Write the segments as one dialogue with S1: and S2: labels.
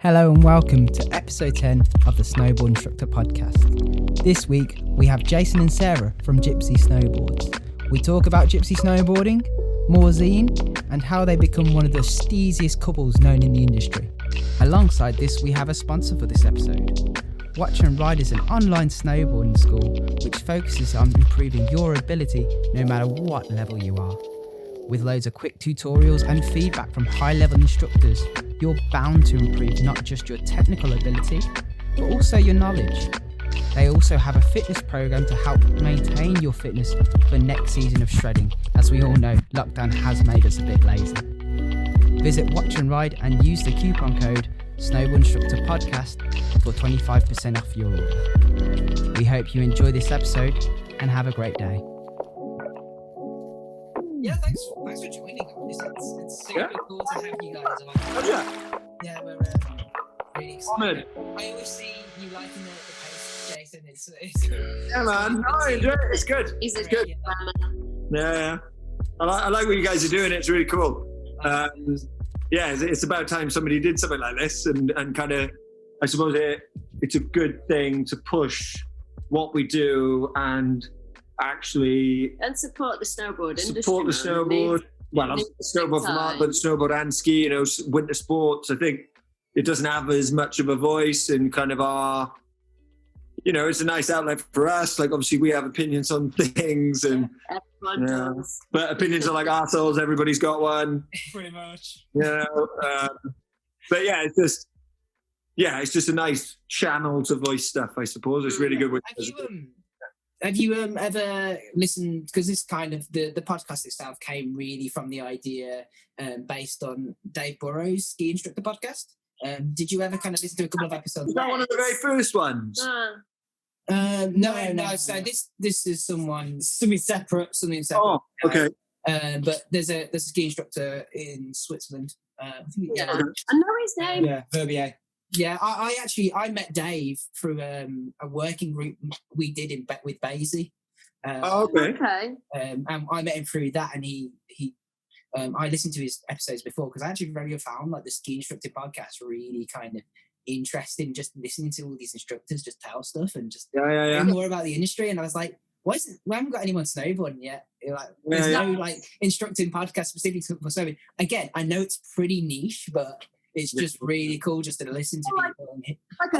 S1: Hello and welcome to episode 10 of the Snowboard Instructor Podcast. This week we have Jason and Sarah from Gypsy Snowboards. We talk about gypsy snowboarding, Morzine, and how they become one of the steeziest couples known in the industry. Alongside this, we have a sponsor for this episode. Watch and Ride is an online snowboarding school which focuses on improving your ability no matter what level you are. With loads of quick tutorials and feedback from high-level instructors, you're bound to improve not just your technical ability, but also your knowledge. They also have a fitness program to help maintain your fitness for next season of shredding. As we all know, lockdown has made us a bit lazy. Visit Watch and Ride and use the coupon code Snowboard Instructor Podcast for 25% off your order. We hope you enjoy this episode and have a great day.
S2: Yeah, thanks for joining. It's super cool to have you guys on. Yeah, we're really excited. I always see you liking the post, Jason. It's
S3: yeah, man. No, I enjoy it. It's good.
S4: It's
S3: good. Yeah. I like what you guys are doing. It's really cool. It's about time somebody did something like this, and kind of, I suppose it's a good thing to push what we do and actually
S4: support the snowboard industry.
S3: Support the snowboard. Well, snowboard from art, but snowboard and ski. Winter sports. I think it doesn't have as much of a voice in kind of our. It's a nice outlet for us. Like, obviously, we have opinions on things, and but opinions are like arseholes. Everybody's got one.
S2: Pretty much.
S3: But yeah, it's just a nice channel to voice stuff. I suppose it's really good.
S2: Have you ever listened, because this kind of, the podcast itself came really from the idea based on Dave Burrow's Ski Instructor podcast. Did you ever kind of listen to a couple of episodes?
S3: Was that one of the very first ones?
S2: No. So this is something separate.
S3: Oh, okay.
S2: But there's a ski instructor in Switzerland.
S4: I know his name.
S2: Yeah, Verbier. Yeah, I met Dave through a working group we did with Basie.
S4: Okay.
S2: And I met him through that, and he I listened to his episodes before because I actually very found like the Ski Instructor podcast really kind of interesting. Just listening to all these instructors just tell stuff and just learn more about the industry. And I was like, we haven't got anyone snowboarding yet. There's no like instructing podcast specifically for snowboarding. Again, I know it's pretty niche, but it's just really cool just to listen to people.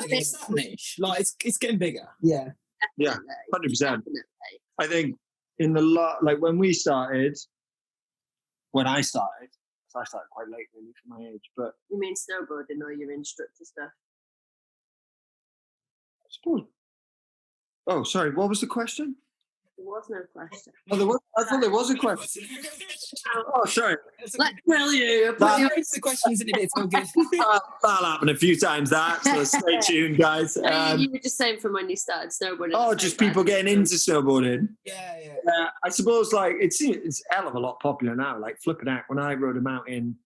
S5: It's that niche. Like it's getting bigger.
S2: Yeah.
S3: Yeah, 100%. I think in the when I started quite late really for my age, but
S4: you mean snowboarding or your instructor stuff?
S3: I suppose. Oh, sorry. What was the question?
S4: There was no question.
S3: Oh, I thought there was a question. Oh, sorry.
S4: Let's tell you.
S2: The questions in a bit. It's all good.
S3: That'll happen a few times. So stay tuned, guys.
S4: You were just saying from when you started snowboarding.
S3: Oh, just people getting into snowboarding.
S2: Yeah.
S3: I suppose like it's a hell of a lot popular now. Like flipping out. When I rode a mountain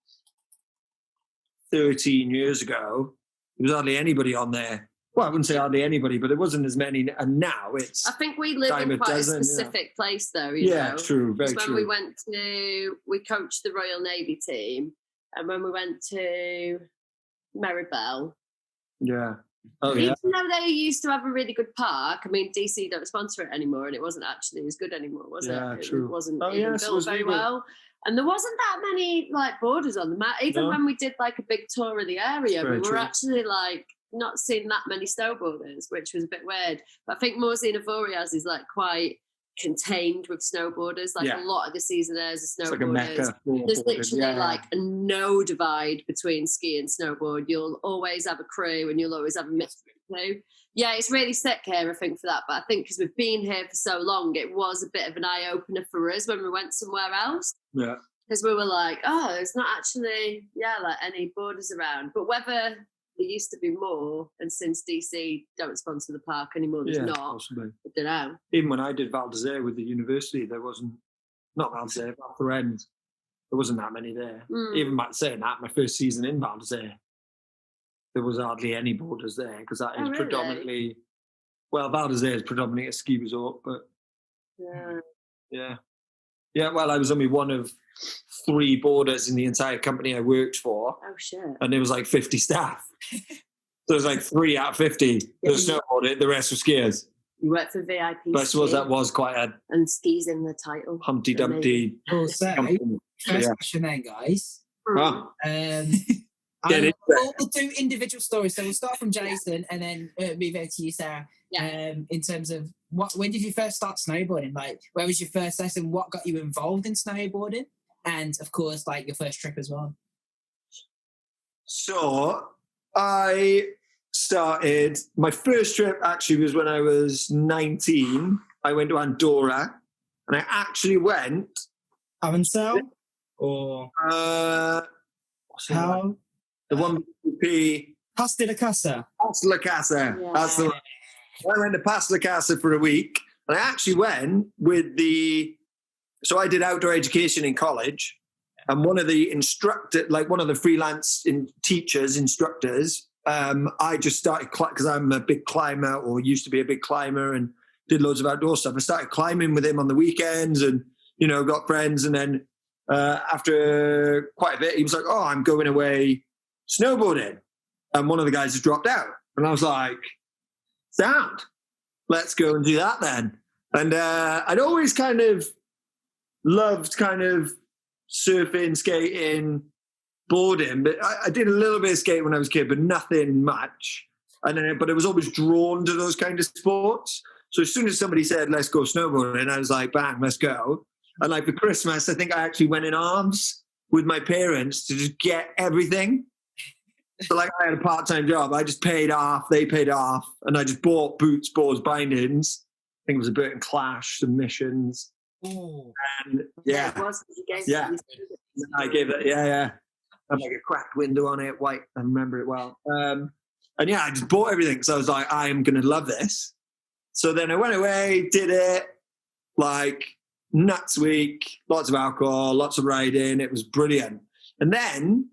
S3: 13 years ago, there was hardly anybody on there. Well, I wouldn't say hardly anybody, but there wasn't as many. And now it's.
S4: I think we live in quite a specific place, though. You know?
S3: True, very true.
S4: When we coached the Royal Navy team, and when we went to Meribel.
S3: Yeah.
S4: Even though they used to have a really good park, I mean, DC don't sponsor it anymore, and it wasn't actually as good anymore, was it?
S3: Yeah, true.
S4: It wasn't built very well. And there wasn't that many like borders on the map. Even when we did like a big tour of the area, we were actually like not seeing that many snowboarders, which was a bit weird. But I think Morzine is like quite contained with snowboarders. Like a lot of the season there's a snowboarders.
S3: Like a mecca.
S4: There's literally like a no divide between ski and snowboard. You'll always have a crew and you'll always have a mixed crew. Yeah, it's really sick here, I think, for that. But I think because we've been here for so long, it was a bit of an eye-opener for us when we went somewhere else.
S3: Yeah.
S4: Because we were like, oh, there's not actually, like any borders around. But whether there used to be more, and since DC don't sponsor the park anymore, there's not.
S3: Possibly.
S4: I don't know.
S3: Even when I did Val d'Isère with the university, there wasn't, not Val d'Isère, Val Thorens, there wasn't that many there. Even back saying that, my first season in Val d'Isère, there was hardly any borders there, because that is predominantly, Val d'Isère is predominantly a ski resort, but yeah, well, I was only one of 3 boarders in the entire company I worked for.
S4: Oh shit!
S3: And there was like 50 staff. So it was like 3 out of 50 that snowboarded. The rest were skiers.
S4: You worked for VIP.
S3: But I suppose that was quite a
S4: and skis in the title.
S3: Humpty Dumpty.
S2: Also, first question then, guys.
S3: Oh.
S2: We'll do individual stories. So we'll start from Jason and then move over to you, Sarah.
S4: Yeah.
S2: In terms of when did you first start snowboarding? Like, where was your first lesson? What got you involved in snowboarding? And of course, like your first trip as well.
S3: So I started, my first trip actually was when I was 19. I went to Andorra and I actually went.
S5: Avancel? Or
S2: how?
S3: The one with
S5: Pas de la Casa.
S3: Pas de la Casa.
S4: Yeah.
S3: That's the one. I went to Pas de la Casa for a week. And I actually went with so I did outdoor education in college. And one of the freelance instructors, I just started, because I'm a big climber or used to be a big climber and did loads of outdoor stuff. I started climbing with him on the weekends and, got friends. And then after quite a bit, he was like, oh, I'm going away snowboarding. And one of the guys has dropped out. And I was like, sound, let's go and do that then. And I'd always kind of loved surfing, skating, boarding, but I did a little bit of skating when I was a kid, but nothing much. But I was always drawn to those kind of sports. So as soon as somebody said, let's go snowboarding, I was like, bang, let's go. And like for Christmas, I think I actually went in arms with my parents to just get everything. So like I had a part-time job. I just paid off, they paid off, and I just bought boots, boards, bindings. I think it was a Burton Clash, submissions.
S2: Oh.
S3: And
S4: Yeah.
S3: I gave it, had like a cracked window on it, white, I remember it well. I just bought everything. So I was like, I am going to love this. So then I went away, did it, like nuts week, lots of alcohol, lots of riding. It was brilliant. And then,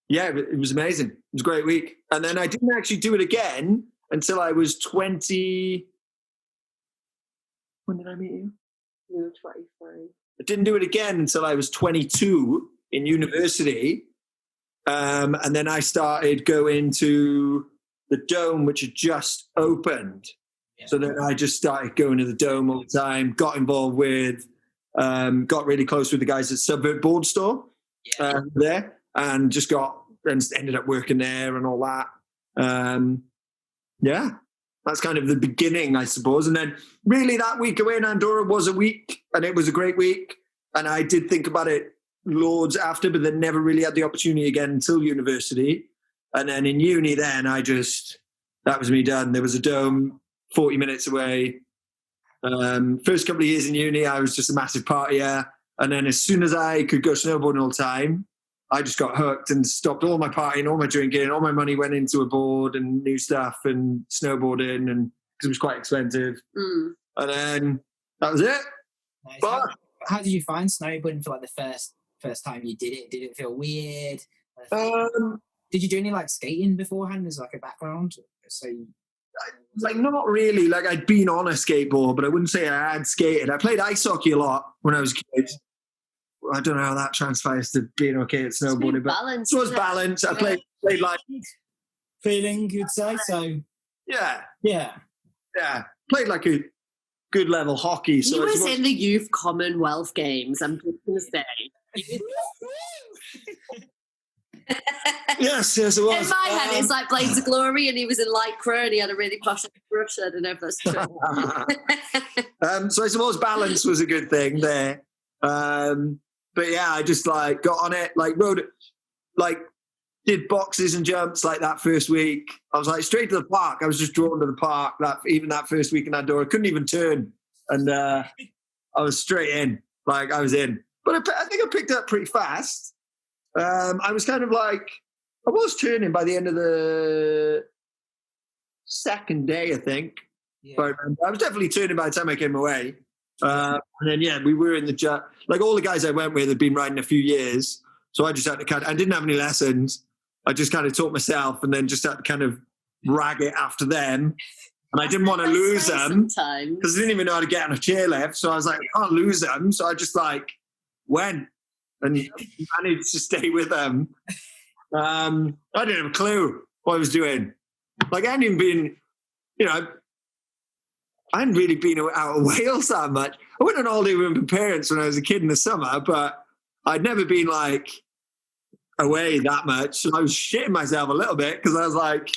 S3: it was amazing. It was a great week. And then I didn't actually do it again until I was 20. When did I meet you?
S4: You were 23.
S3: I didn't do it again until I was 22 in university. And then I started going to the Dome, which had just opened. Yeah. So then I just started going to the Dome all the time, got involved with, got really close with the guys at Subvert Board Store there, and just ended up working there and all that. That's kind of the beginning, I suppose. And then really that week away in Andorra was a week, and it was a great week. And I did think about it loads after, but then never really had the opportunity again until university. And then in uni, then that was me done. There was a Dome 40 minutes away. First couple of years in uni, I was just a massive partier. And then as soon as I could go snowboarding all the time, I just got hooked and stopped all my partying, all my drinking, all my money went into a board and new stuff and snowboarding, and because it was quite expensive. And then that was it.
S2: Nice. But how did you find snowboarding for like the first time you did it? Did it feel weird? Did you do any like skating beforehand as like a background? So
S3: like not really. Like I'd been on a skateboard, but I wouldn't say I had skated. I played ice hockey a lot when I was a kid. I don't know how that transpires to being okay at snowboarding, but it was balance. I played like
S5: feeling, you'd say. So
S3: yeah, played like a good level hockey. So
S4: he was in the Youth Commonwealth Games. I'm just going to say.
S3: yes, it was.
S4: In my head, it's like Blades of Glory, and he was in Lycra, and he had a really posh brush. I don't know if that's true.
S3: So I suppose balance was a good thing there. But yeah, I just like got on it, like rode it, like did boxes and jumps like that first week. I was like straight to the park. I was just drawn to the park that first week in Andorra. I couldn't even turn. And I was straight in, like I was in. But I think I picked it up pretty fast. I was kind of like, I was turning by the end of the second day, I think. Yeah. But I was definitely turning by the time I came away. And then, we were in the like all the guys I went with had been riding a few years. So I just had to I didn't have any lessons. I just kind of taught myself and then just had to kind of rag it after them. And I didn't want to lose them because
S4: sometimes.
S3: I didn't even know how to get on a chairlift. So I was like, I can't lose them. So I just like went and managed to stay with them. I didn't have a clue what I was doing. Like I hadn't even been, you know, I hadn't really been out of Wales that much. I went on holiday with my parents when I was a kid in the summer, but I'd never been like away that much. So I was shitting myself a little bit because I was like,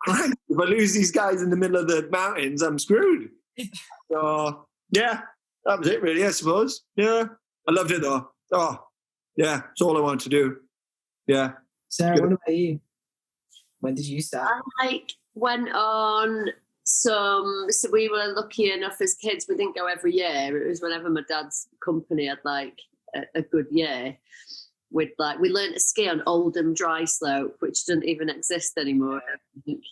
S3: if I lose these guys in the middle of the mountains, I'm screwed. So yeah, that was it really, I suppose. Yeah, I loved it though. Oh, yeah, it's all I wanted to do. Yeah.
S2: Sarah, what about you? When did you start?
S4: I went on so we were lucky enough as kids, we didn't go every year. It was whenever my dad's company had like a good year. We learned to ski on Oldham Dry Slope, which doesn't even exist anymore.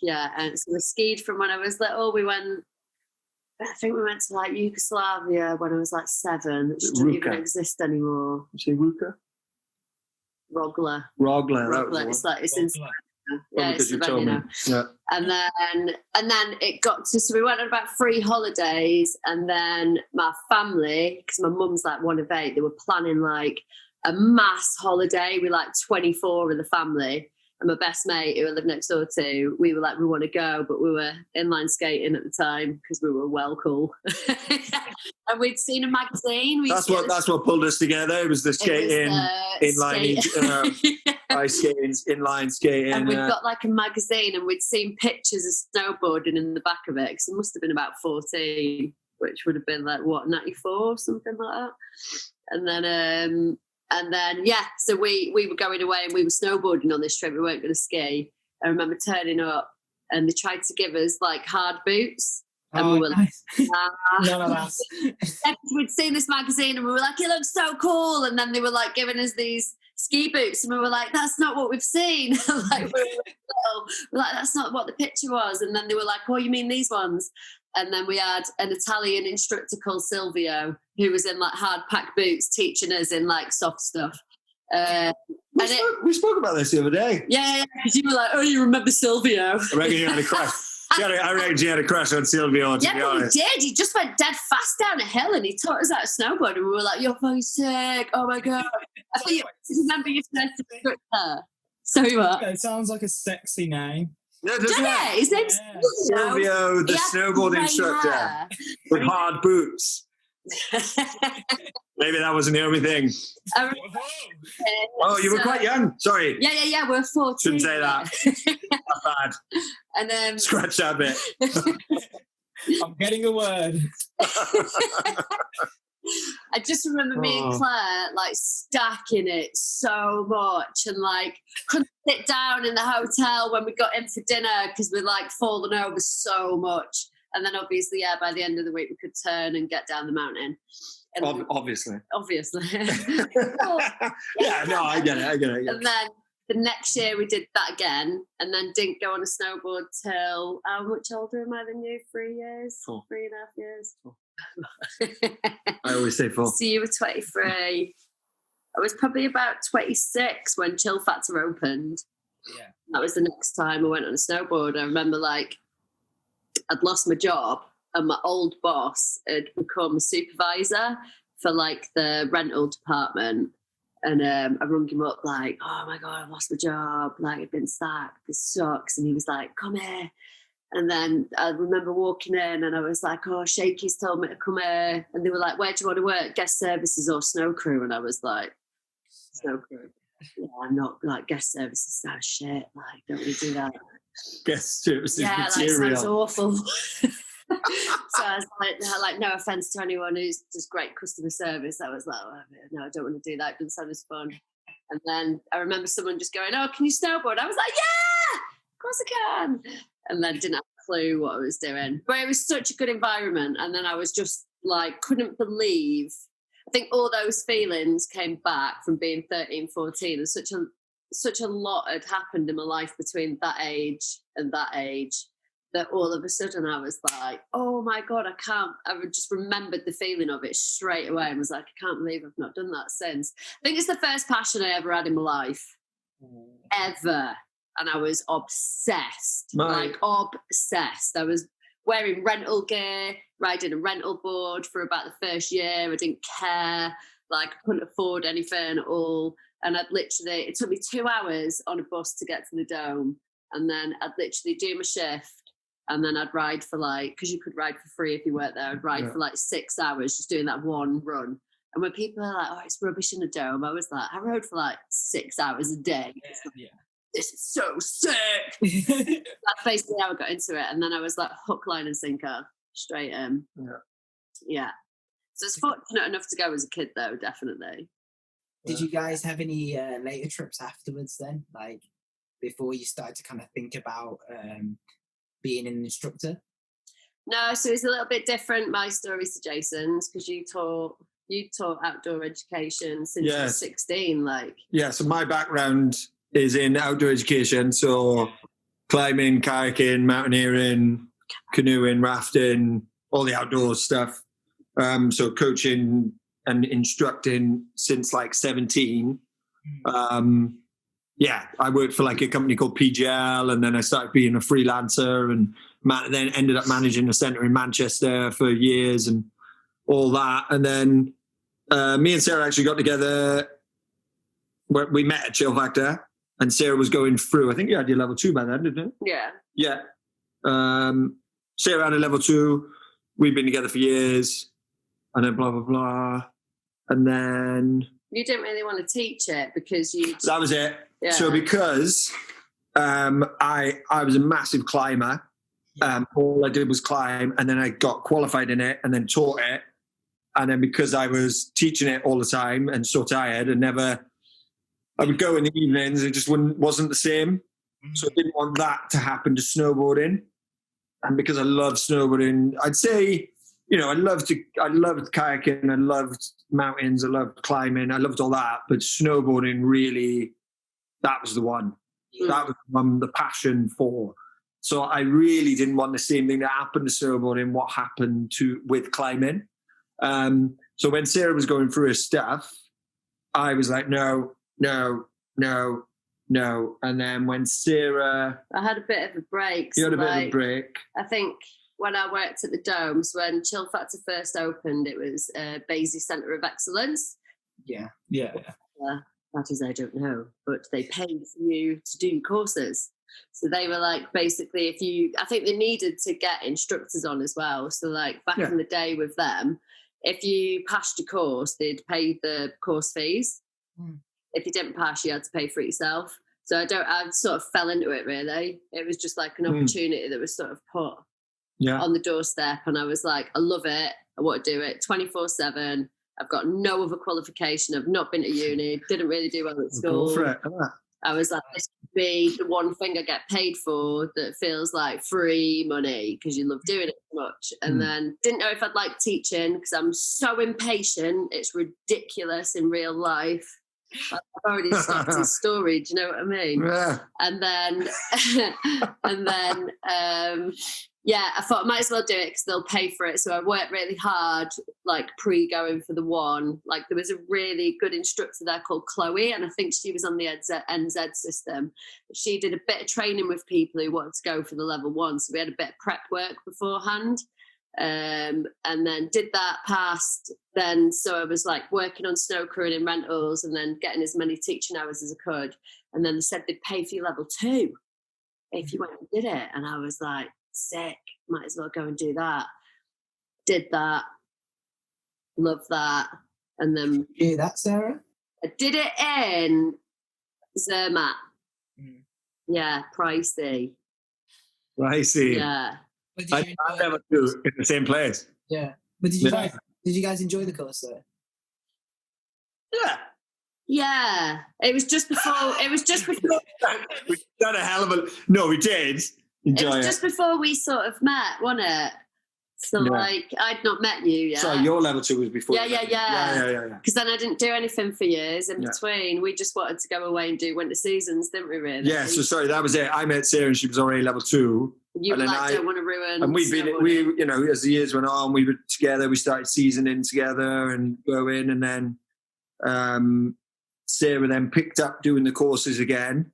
S4: Yeah, and so we skied from when I was little. I think we went to like Yugoslavia when I was like 7. It doesn't even exist anymore.
S3: You say Ruka?
S4: Rogla. It's in yeah, it's Slovenia now.
S3: Yeah.
S4: And then it got to, so we went on about 3 holidays, and then my family, because my mum's like one of 8, they were planning like a mass holiday with like 24 of the family. And my best mate, who I lived next door to, we were like, we want to go, but we were inline skating at the time because we were well cool. And we'd seen a magazine.
S3: That's what pulled us together. It was the skating, ice skating, inline skating.
S4: And we'd got like a magazine, and we'd seen pictures of snowboarding in the back of it, because it must have been about 14, which would have been like, what, 94, something like that. And then, yeah, so we were going away and we were snowboarding on this trip. We weren't going to ski. I remember turning up and they tried to give us like hard boots. And we were
S2: nice.
S4: like, we'd seen this magazine and we were like, it looks so cool. And then they were like giving us these ski boots and we were like, that's not what we've seen. Like, we're like, that's not what the picture was. And then they were like, oh, you mean these ones? And then we had an Italian instructor called Silvio, who was in like hard pack boots teaching us in like soft stuff.
S3: We spoke about this the other day.
S4: Yeah, because you were like, oh, you remember Silvio?
S3: I reckon you had a crush. I reckon you had a crush on Silvio, to be honest.
S4: He did. He just went dead fast down a hill and he taught us how to snowboard. And we were like, you're fucking sick. Oh my God. I think you remember your first instructor. Sorry, what?
S5: It sounds like a sexy name.
S3: Yeah, doesn't it?
S4: His name's
S3: Silvio, the snowboard instructor with hard boots. Maybe that wasn't the only thing. Oh, you were quite young. Sorry.
S4: Yeah. We're 14.
S3: Shouldn't say that. Not bad.
S4: And
S3: scratch that bit.
S5: I'm getting a word.
S4: I just remember me and Claire like stacking it so much, and like couldn't sit down in the hotel when we got in for dinner because we'd like fallen over so much. And then obviously, by the end of the week we could turn and get down the mountain. And
S3: obviously.
S4: Yeah,
S3: no, I get it.
S4: And then the next year we did that again, and then didn't go on a snowboard till, how much older am I than you? 3 years?
S3: 4.
S4: 3.5 years?
S3: 4. I always say 4.
S4: So you were 23. I was probably about 26 when Chill Factor opened.
S2: Yeah.
S4: That was the next time I went on a snowboard. I remember like I'd lost my job and my old boss had become a supervisor for like the rental department. And I rung him up like, oh my God, I've lost my job. Like, I've been sacked. This sucks. And he was like, come here. And then I remember walking in and I was like, oh, Shakey's told me to come here. And they were like, where do you want to work? Guest services or snow crew? And I was like, snow crew. Yeah, I'm not like guest services. That shit. Like, don't we do that?
S3: Guest services
S4: material.
S3: Like,
S4: sounds awful. So I was like, no offense to anyone who's just great customer service. I was like, oh, no, I don't want to do that. It doesn't sound as fun. And then I remember someone just going, oh, can you snowboard? I was like, yeah, of course I can. And then didn't have a clue what I was doing. But it was such a good environment. And then I was just like, couldn't believe. I think all those feelings came back from being 13, 14. And such a lot had happened in my life between that age and that age, that all of a sudden I was like, oh my God, I just remembered the feeling of it straight away and was like, I can't believe I've not done that since. I think it's the first passion I ever had in my life, ever. And I was obsessed, like obsessed. I was wearing rental gear, riding a rental board for about the first year. I didn't care. Like, I couldn't afford anything at all. And it took me 2 hours on a bus to get to the Dome. And then I'd literally do my shift. And then I'd ride for because you could ride for free if you weren't there. I'd ride for 6 hours just doing that one run. And when people are like, oh, it's rubbish in the Dome, I was like, I rode for 6 hours a day. This is so sick. That's basically how I got into it. And then I was like, hook, line and sinker, straight in. Yeah. So it's fortunate enough to go as a kid, though, definitely.
S2: Did you guys have any later trips afterwards then? Like, before you started to kind of think about being an instructor?
S4: No, so it's a little bit different, my stories to Jason's, because you taught outdoor education since you were 16.
S3: So my background is in outdoor education, so climbing, kayaking, mountaineering, canoeing, rafting, all the outdoor stuff. So coaching and instructing since 17. I worked for a company called PGL, and then I started being a freelancer, and then ended up managing a centre in Manchester for years and all that. And then me and Sarah actually got together. We met at Chill Factor, and Sarah was going through, I think you had your level 2 by then, didn't you?
S4: Yeah.
S3: Yeah. Sarah had a level 2. We've been together for years, and then blah, blah, blah. And then...
S4: You didn't really want to teach it because you...
S3: That was it.
S4: Yeah.
S3: So because I was a massive climber, all I did was climb, and then I got qualified in it and then taught it. And then because I was teaching it all the time and so tired and I would go in the evenings, it just wasn't the same. So I didn't want that to happen to snowboarding. And because I love snowboarding, I'd say, I loved kayaking, I loved mountains, I loved climbing, I loved all that. But snowboarding really, that was the one. That was the passion for. So I really didn't want the same thing that happened to snowboarding, what happened with climbing. So when Sarah was going through her stuff, I was like, no. And then when Sarah...
S4: I had a bit of a break.
S3: You had a bit of a break.
S4: I think when I worked at the Domes, when Chill Factor first opened, it was Basie Centre of Excellence.
S2: Yeah.
S4: That is, I don't know, but they paid for you to do courses. So they were basically, I think they needed to get instructors on as well. So back in the day with them, if you passed your course, they'd pay the course fees. If you didn't pass, you had to pay for it yourself. So I sort of fell into it, really. It was just an opportunity that was sort of put on the doorstep. And I was like, I love it. I want to do it 24/7. I've got no other qualification. I've not been to uni. Didn't really do well at school.
S3: Go for it.
S4: I was like, this could be the one thing I get paid for that feels like free money because you love doing it so much. And then didn't know if I'd like teaching because I'm so impatient. It's ridiculous in real life. I've already stopped his story. Do you know what I mean?
S3: Yeah.
S4: And then, I thought I might as well do it because they'll pay for it. So I worked really hard, pre-going for the one. There was a really good instructor there called Chloe, and I think she was on the NZ system. She did a bit of training with people who wanted to go for the level 1. So we had a bit of prep work beforehand. And then did that, passed. Then so I was working on snow crewing in rentals and then getting as many teaching hours as I could. And then they said they'd pay for your level 2 if you went and did it. And I was like, sick, might as well go and do that. Did that, love that. And then
S2: you hear that, Sarah?
S4: I did it in Zermatt. Yeah, pricey. Yeah.
S3: I never do in the same place.
S2: Yeah. But did you guys enjoy the course though?
S4: Yeah. It was just before
S3: We've done a hell of a... No, we did enjoy it.
S4: Was just before we sort of met, wasn't it? So I'd not met you yet.
S3: Sorry, your level 2 was before.
S4: Yeah. Because then I didn't do anything for years in between. We just wanted to go away and do winter seasons, didn't we, really?
S3: Yeah, so sorry, that was it. I met Sarah and she was already level 2.
S4: You were don't want to ruin.
S3: And we as the years went on, we were together, we started seasoning together and going, and then Sarah then picked up doing the courses again,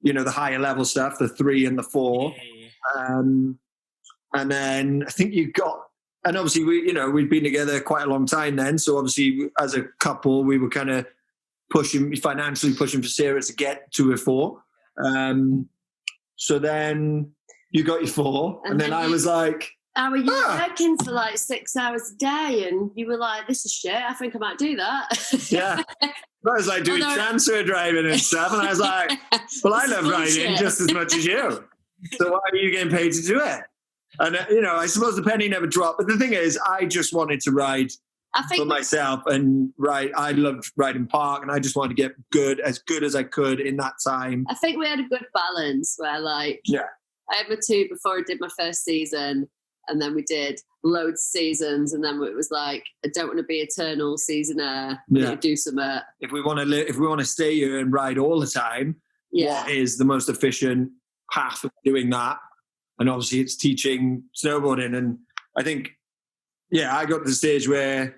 S3: the higher level stuff, the 3 and the 4. And then I think and obviously we'd been together quite a long time then. So obviously as a couple, we were kind of financially pushing for Sarah to get to her 4. So then you got your 4, and then I was like,
S4: how are you working for like 6 hours a day? And you were like, this is shit. I think I might do that.
S3: Yeah. I was like doing transfer driving and stuff. And I was like, well, I love riding just as much as you. So why are you getting paid to do it? And, I suppose the penny never dropped. But the thing is, I just wanted to ride for myself and ride. I loved riding park, and I just wanted to get as good as I could in that time.
S4: I think we had a good balance where I had my 2 before I did my first season. And then we did loads of seasons, and then it was like, I don't want to be eternal seasoner. Yeah. Do some.
S3: If we want to stay here and ride all the time, what is the most efficient path of doing that? And obviously, it's teaching snowboarding. And I think, I got to the stage where,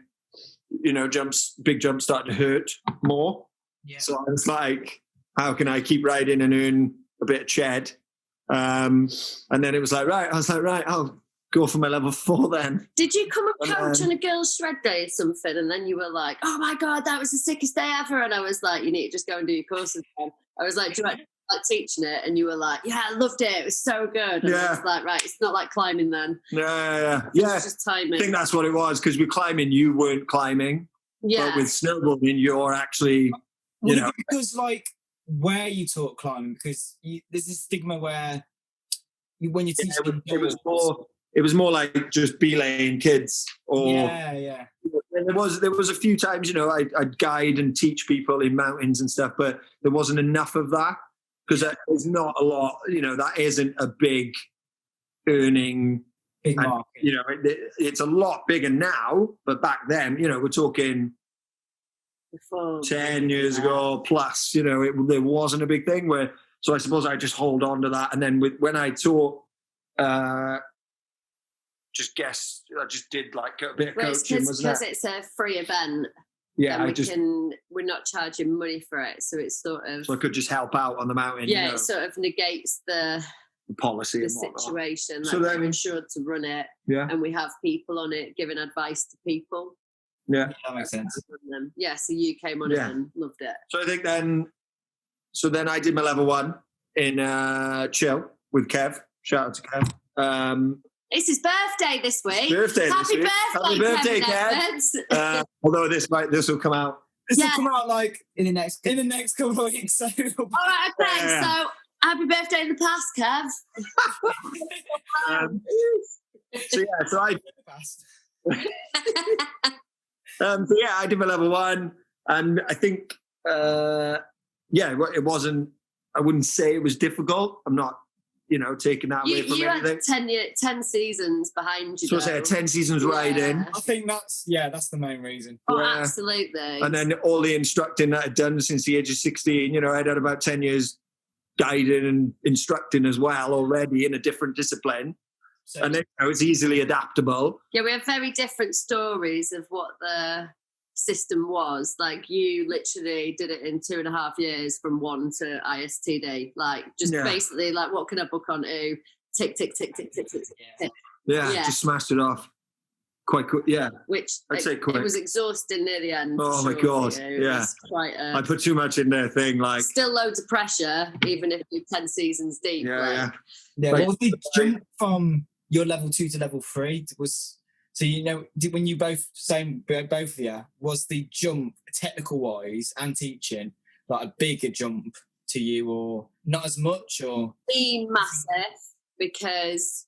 S3: big jumps started to hurt more. Yeah. So I was like, how can I keep riding and earn a bit of ched? And then it was like, I'll go for my level 4 then.
S4: Did you come and coach on a girls' shred day or something, and then you were like, oh my God, that was the sickest day ever? And I was like, you need to just go and do your courses again. I was like, do you like teaching it? And you were like, yeah, I loved it. It was so good. And I was like, right, it's not like climbing then.
S3: Yeah.
S4: It's just timing.
S3: I think that's what it was, because with climbing, you weren't climbing. Yeah. But with snowboarding, you're actually,
S5: Because where you taught climbing, because there's this stigma where when you teach
S3: it was more like just belaying kids, or
S5: yeah.
S3: There was a few times, I'd guide and teach people in mountains and stuff, but there wasn't enough of that, because there's not a lot. That isn't a big earning.
S5: Big market.
S3: It's a lot bigger now, but back then, we're talking
S4: before
S3: 10 years ago plus. There wasn't a big thing so I suppose I just hold on to that, and then when I taught. I just did like a bit of coaching,
S4: because it's a free event.
S3: Yeah,
S4: we're not charging money for it, so it's sort of.
S3: So I could just help out on the mountain.
S4: Yeah, it sort of negates the
S3: policy,
S4: the situation.
S3: So
S4: we're insured to run it, and we have people on it giving advice to people.
S3: Yeah,
S5: that makes sense.
S4: So you came on it and loved it.
S3: So I think then I did my level 1 in Chill with Kev. Shout out to Kev.
S4: It's his birthday this week.
S3: Happy birthday, Kev. Although this will come out.
S5: This will come out in the next couple of weeks. So.
S4: All right, okay. So happy birthday in the past, Kev.
S3: I did my level 1, and I think it wasn't. I wouldn't say it was difficult. I'm not. Taking that away from anything.
S4: You had 10 seasons behind you.
S3: So I say 10 seasons riding.
S5: I think that's the main reason.
S4: Oh, absolutely.
S3: And then all the instructing that I'd done since the age of 16, I'd had about 10 years guiding and instructing as well already in a different discipline. So, and it's easily adaptable.
S4: Yeah, we have very different stories of what the system was. Like, you literally did it in 2.5 years from 1 to ISTD. Basically, what can I book onto? Tick, tick, tick, tick, tick, tick, tick.
S3: Yeah, just smashed it off quite quick. Yeah,
S4: which
S3: I'd say quick.
S4: It was exhausting near the end.
S3: Oh my God! Yeah, I put too much in there.
S4: Still loads of pressure, even if you're 10 seasons deep.
S5: Yeah. What was the jump from your level 2 to level 3 was? So, when you both of you, was the jump technical wise and teaching a bigger jump to you, or not as much, or?
S4: Massive, because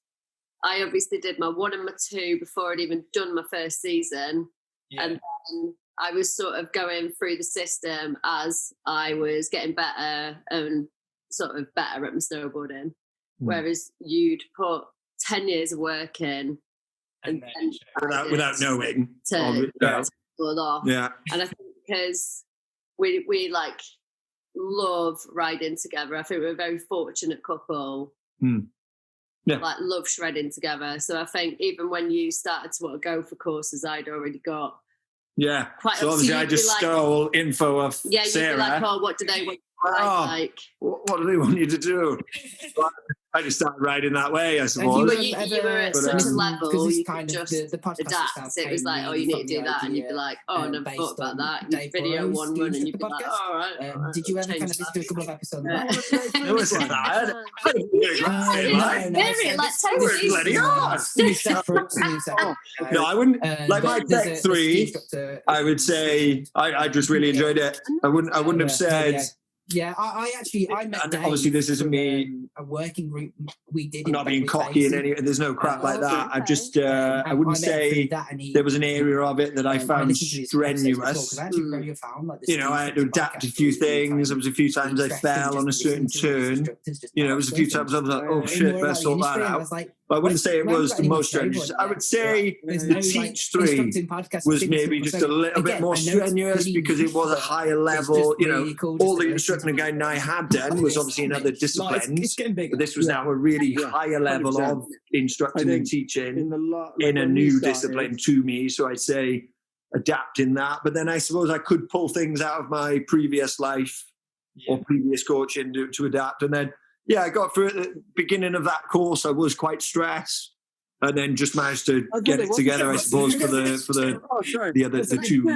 S4: I obviously did my 1 and my 2 before I'd even done my first season. Yeah. And then I was sort of going through the system as I was getting better and sort of better at my snowboarding. Whereas you'd put 10 years of work in, and
S3: without knowing
S4: to pull off.
S3: Yeah.
S4: And I think because we love riding together. I think we're a very fortunate couple. Love shredding together. So I think even when you started to want to go for courses, I'd already got quite.
S3: So obviously I just stole info of Sarah.
S4: You'd be like, oh, what do they want?
S3: What do they want you to do? I just started riding that way, I suppose.
S4: You were at such a level, you could just
S2: the podcast
S4: adapt. It was like, oh, you need to do that, and you'd be like, oh, I never thought about that. You video one run, and you'd be like, oh, all right.
S2: Did you ever kind of listen to a couple of episodes?
S3: It was like that. No, I wouldn't. Like my Tech 3, I would say I just really enjoyed it. I wouldn't have said.
S2: Yeah, I met Dave.
S3: Obviously, this isn't me.
S2: A working group we did.
S3: I'm not being cocky in any. There's no crap like that. I just. I wouldn't say there was an area of it that I found strenuous. I had to adapt a few things. There was a few times I fell on a certain turn. There was a few times I was like, oh shit, better sort that out. But I wouldn't say it was the most strenuous. I would say the Teach 3 was maybe just a little bit more strenuous because it was a higher level. All the instructing again I had done was obviously in other disciplines. But this was now a really higher level of instructing and teaching in a new discipline to me. So I'd say adapting that. But then I suppose I could pull things out of my previous life or previous coaching to adapt. And then, I got through at the beginning of that course. I was quite stressed. And then just managed to get it together, I suppose, for the two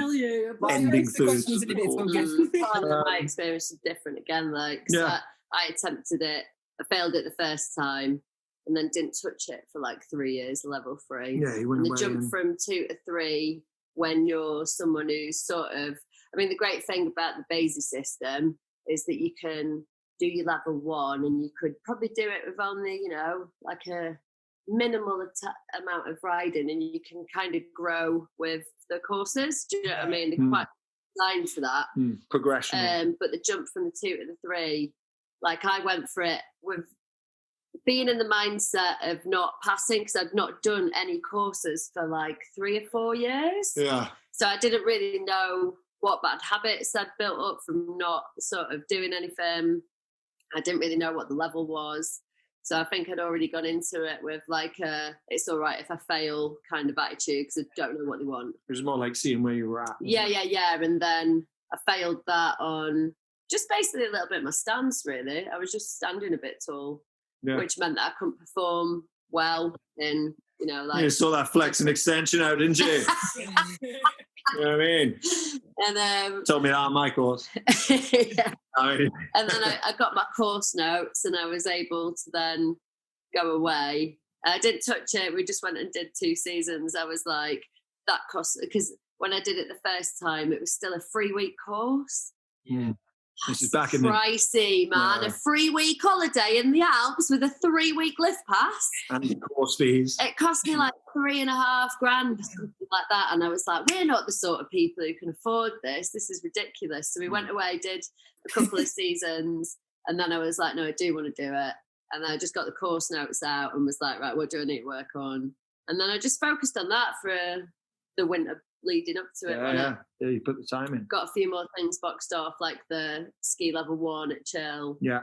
S3: ending thirds of the course.
S4: My experience is different again, I attempted it. I failed it the first time and then didn't touch it for like 3 years, level 3.
S3: Yeah, you went
S4: and the jump from 2 to 3 when you're someone who's sort of, the great thing about the Gypsy system is that you can do your level 1 and you could probably do it with only, like a minimal amount of riding and you can kind of grow with the courses. Do you know what I mean? They're quite designed for that.
S3: Progression.
S4: But the jump from the 2 to the 3, like I went for it with being in the mindset of not passing because I'd not done any courses for like 3 or 4 years.
S3: Yeah.
S4: So I didn't really know what bad habits I'd built up from not sort of doing anything. I didn't really know what the level was. So I think I'd already gone into it with like it's all right if I fail kind of attitude because I don't know what they want.
S3: It was more like seeing where you were at.
S4: Yeah. And then I failed that on just basically a little bit of my stance, really. I was just standing a bit tall, which meant that I couldn't perform well in,
S3: You saw that flex and extension out, didn't you? You know what I mean?
S4: And
S3: told me that on my course.
S4: Yeah. And then I got my course notes and I was able to then go away. I didn't touch it. We just went and did 2 seasons. I was like, that cost, because when I did it the first time, it was still a 3-week course.
S3: Yeah. This is back in
S4: pricey, man. A 3-week holiday in the Alps with a 3-week lift pass.
S3: And the course fees.
S4: It cost me like $3,500, something like that. And I was like, we're not the sort of people who can afford this. This is ridiculous. So we went away, did a couple of seasons. And then I was like, no, I do want to do it. And I just got the course notes out and was like, right, what do I need to work on? And then I just focused on that for the winter leading up to it.
S3: Yeah, you put the time in.
S4: Got a few more things boxed off, like the ski level 1 at Chill.
S3: Yeah.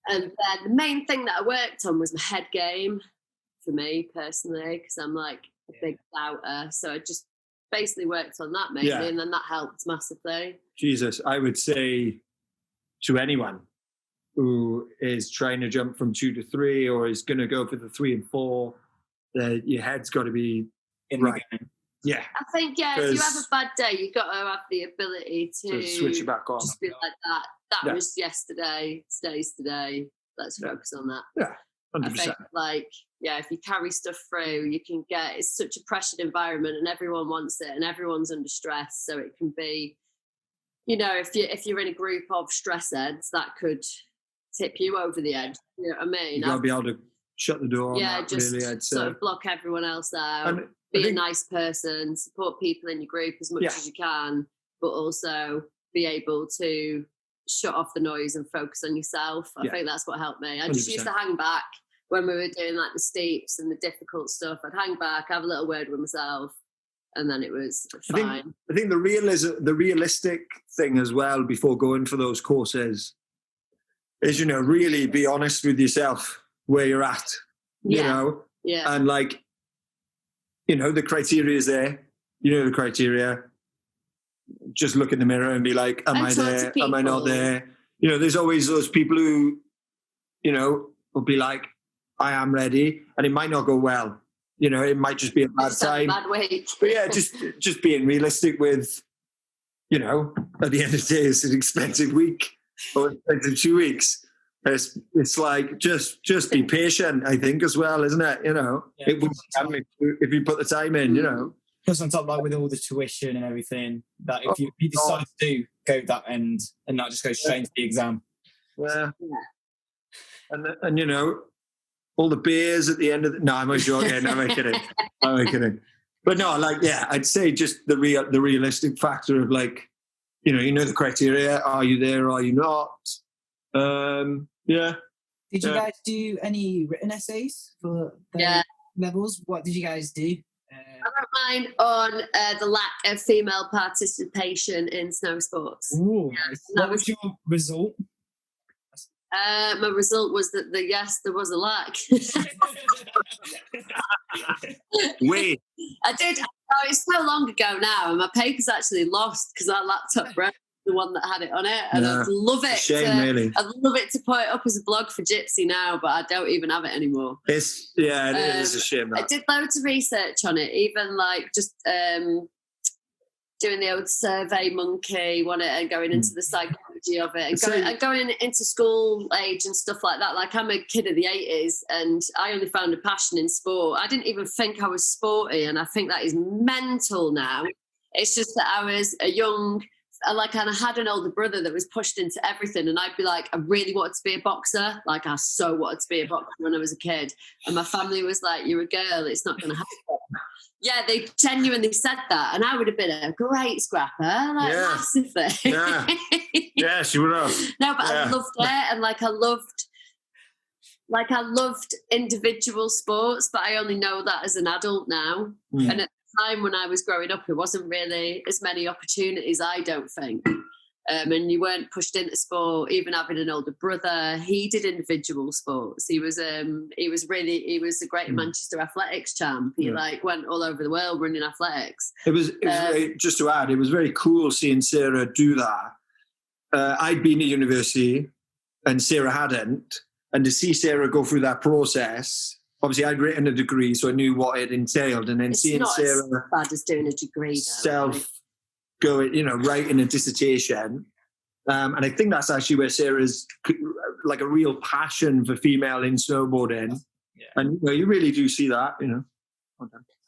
S4: And then the main thing that I worked on was my head game for me personally, because I'm like a big doubter. So I just basically worked on that mainly, and then that helped massively. Jesus,
S3: I would say to anyone who is trying to jump from 2 to 3 or is going to go for the 3 and 4, that your head's got to be right. Yeah.
S4: I think, if you have a bad day, you've got to have the ability to
S3: switch it back on.
S4: Just be like that. That was yesterday, today's today. Let's focus on that.
S3: Yeah, 100%.
S4: I think, if you carry stuff through, you can it's such a pressured environment and everyone wants it and everyone's under stress. So it can be, if you're in a group of stress heads, that could tip you over the edge. You know what I mean?
S3: You've got to be able to shut the door on that,
S4: just
S3: really, I'd say.
S4: Sort of block everyone else out. Be a nice person, support people in your group as much as you can, but also be able to shut off the noise and focus on yourself. I think that's what helped me. I just 100%. Used to hang back when we were doing like the steeps and the difficult stuff. I'd hang back, have a little word with myself, and then it was fine.
S3: I think the realistic thing as well before going for those courses is, really be honest with yourself where you're at, and like, the criteria is there. The criteria. Just look in the mirror and be like, am I there? Am I not there? There's always those people who, will be like, I am ready, and it might not go well. You know, it might just be a bad time.
S4: Bad week.
S3: But yeah, just being realistic with, you know, at the end of the day, it's an expensive week or expensive 2 weeks. It's like just be patient, I think, as well, isn't it? You know, it would happen if you put the time in, you know.
S5: Plus on top, like with all the tuition and everything, that if you decide to go that end and not just go straight into the exam.
S3: Yeah. And you know, all the beers at the end of no, I'm only joking. I'm kidding. But no, like, yeah, I'd say just the realistic factor of like, you know the criteria. Are you there? Are you not? Yeah.
S2: Did you guys do any written essays for the levels? What did you guys do?
S4: I wrote mine on the lack of female participation in snow sports.
S5: Ooh, what was your result?
S4: My result was that there was a lack.
S3: Wait.
S4: I did. Oh, it's so long ago now, and my paper's actually lost because our laptop broke, the one that had it on it, and I'd love it.
S3: Shame, really.
S4: I'd love it to put it up as a blog for Gypsy now, but I don't even have it anymore.
S3: It is a shame. That.
S4: I did loads of research on it, even like just doing the old Survey Monkey one and going into the psychology of it and going into school age and stuff like that. Like, I'm a kid of the 80s and I only found a passion in sport. I didn't even think I was sporty, and I think that is mental now. It's just that I was a young, and I had an older brother that was pushed into everything, and I'd be like, I really wanted to be a boxer. Like, I so wanted to be a boxer when I was a kid. And my family was like, you're a girl, it's not going to happen. Yeah, they genuinely said that, and I would have been a great scrapper, massively.
S3: Yeah, yeah, she would have.
S4: No, but I loved it, and I loved individual sports, but I only know that as an adult now. And at the time when I was growing up, there wasn't really as many opportunities, I don't think. And you weren't pushed into sport. Even having an older brother, he did individual sports. He was a great Manchester athletics champ. He went all over the world running athletics.
S3: It was very, just to add, it was very cool seeing Sarah do that. I'd been at university and Sarah hadn't, and to see Sarah go through that process. Obviously, I'd written a degree, so I knew what it entailed, and then
S4: it's
S3: seeing
S4: not
S3: Sarah
S4: as bad as doing a degree,
S3: going, writing a dissertation. And I think that's actually where Sarah's like a real passion for female in snowboarding. Yeah. And you really do see that,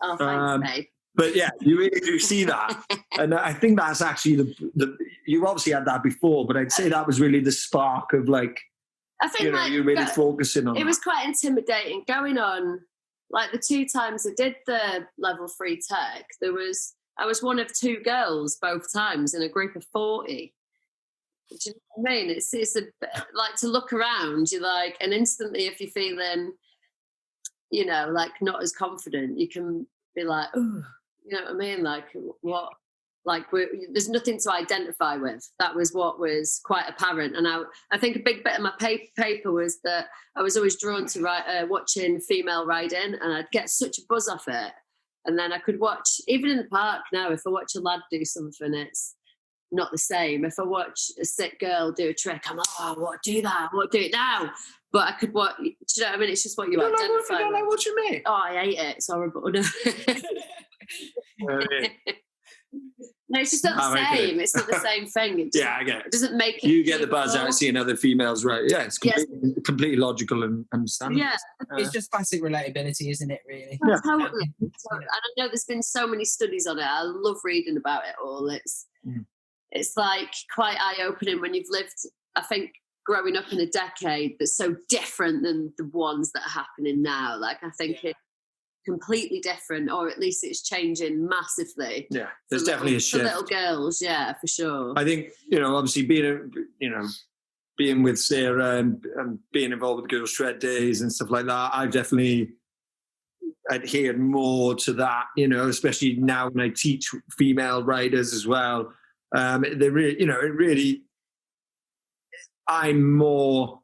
S4: Oh, thanks, babe.
S3: But yeah, you really do see that. And I think that's actually you obviously had that before, but I'd say that was really the spark of
S4: I think
S3: you're really focusing on
S4: it. Was quite intimidating going on. Like the 2 times I did the level 3 tech, I was one of 2 girls both times in a group of 40. Do you know what I mean? It's like to look around, you're like, and instantly if you're feeling, not as confident, you can be like, oh, you know what I mean? Like what? Like there's nothing to identify with. That was what was quite apparent. And I think a big bit of my paper was that I was always drawn to watching female riding, and I'd get such a buzz off it. And then I could watch, even in the park now, if I watch a lad do something, it's not the same. If I watch a sick girl do a trick, I'm like, oh, what, do that? What, do it now? But I could watch, do you know what I mean? It's just what you identify with.
S3: You don't like what you mean?
S4: Oh, I hate it. It's horrible. No. No, it's just not the same. It's not the same thing.
S3: I get it.
S4: It doesn't make it.
S3: You get the buzz out of seeing other females, right? Yeah, it's completely logical and understandable.
S4: Yeah.
S2: It's just classic relatability, isn't it, really?
S4: Yeah. Totally. And I know there's been so many studies on it. I love reading about it all. It's like quite eye-opening when you've lived, I think, growing up in a decade that's so different than the ones that are happening now. Like, I think it's completely different, or at least it's changing massively.
S3: Yeah, there's definitely a shift.
S4: For little girls, yeah, for sure.
S3: I think, obviously being with Sarah and being involved with Girls Shred Days and stuff like that, I've definitely adhered more to that, especially now when I teach female riders as well. They really, I'm more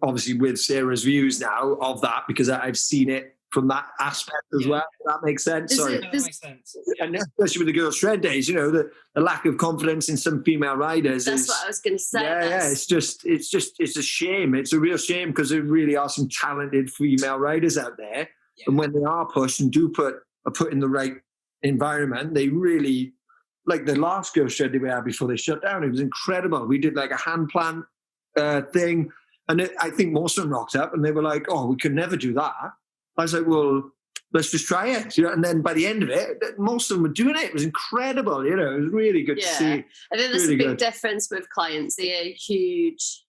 S3: obviously with Sarah's views now of that, because I've seen it from that aspect as well. That makes sense. Sorry.
S5: That makes sense.
S3: And especially with the girls' shred days, the lack of confidence in some female riders.
S4: That's what I was going to say.
S3: Yeah, it's a shame. It's a real shame because there really are some talented female riders out there. Yeah. And when they are pushed and are put in the right environment, they really, like the last girls' shred day we had before they shut down, it was incredible. We did like a hand plant thing. And I think most of them rocked up and they were like, oh, we could never do that. I was like, well, let's just try it. And then by the end of it, most of them were doing it. It was incredible. It was really good to see.
S4: I think there's really a big difference with clients. They a huge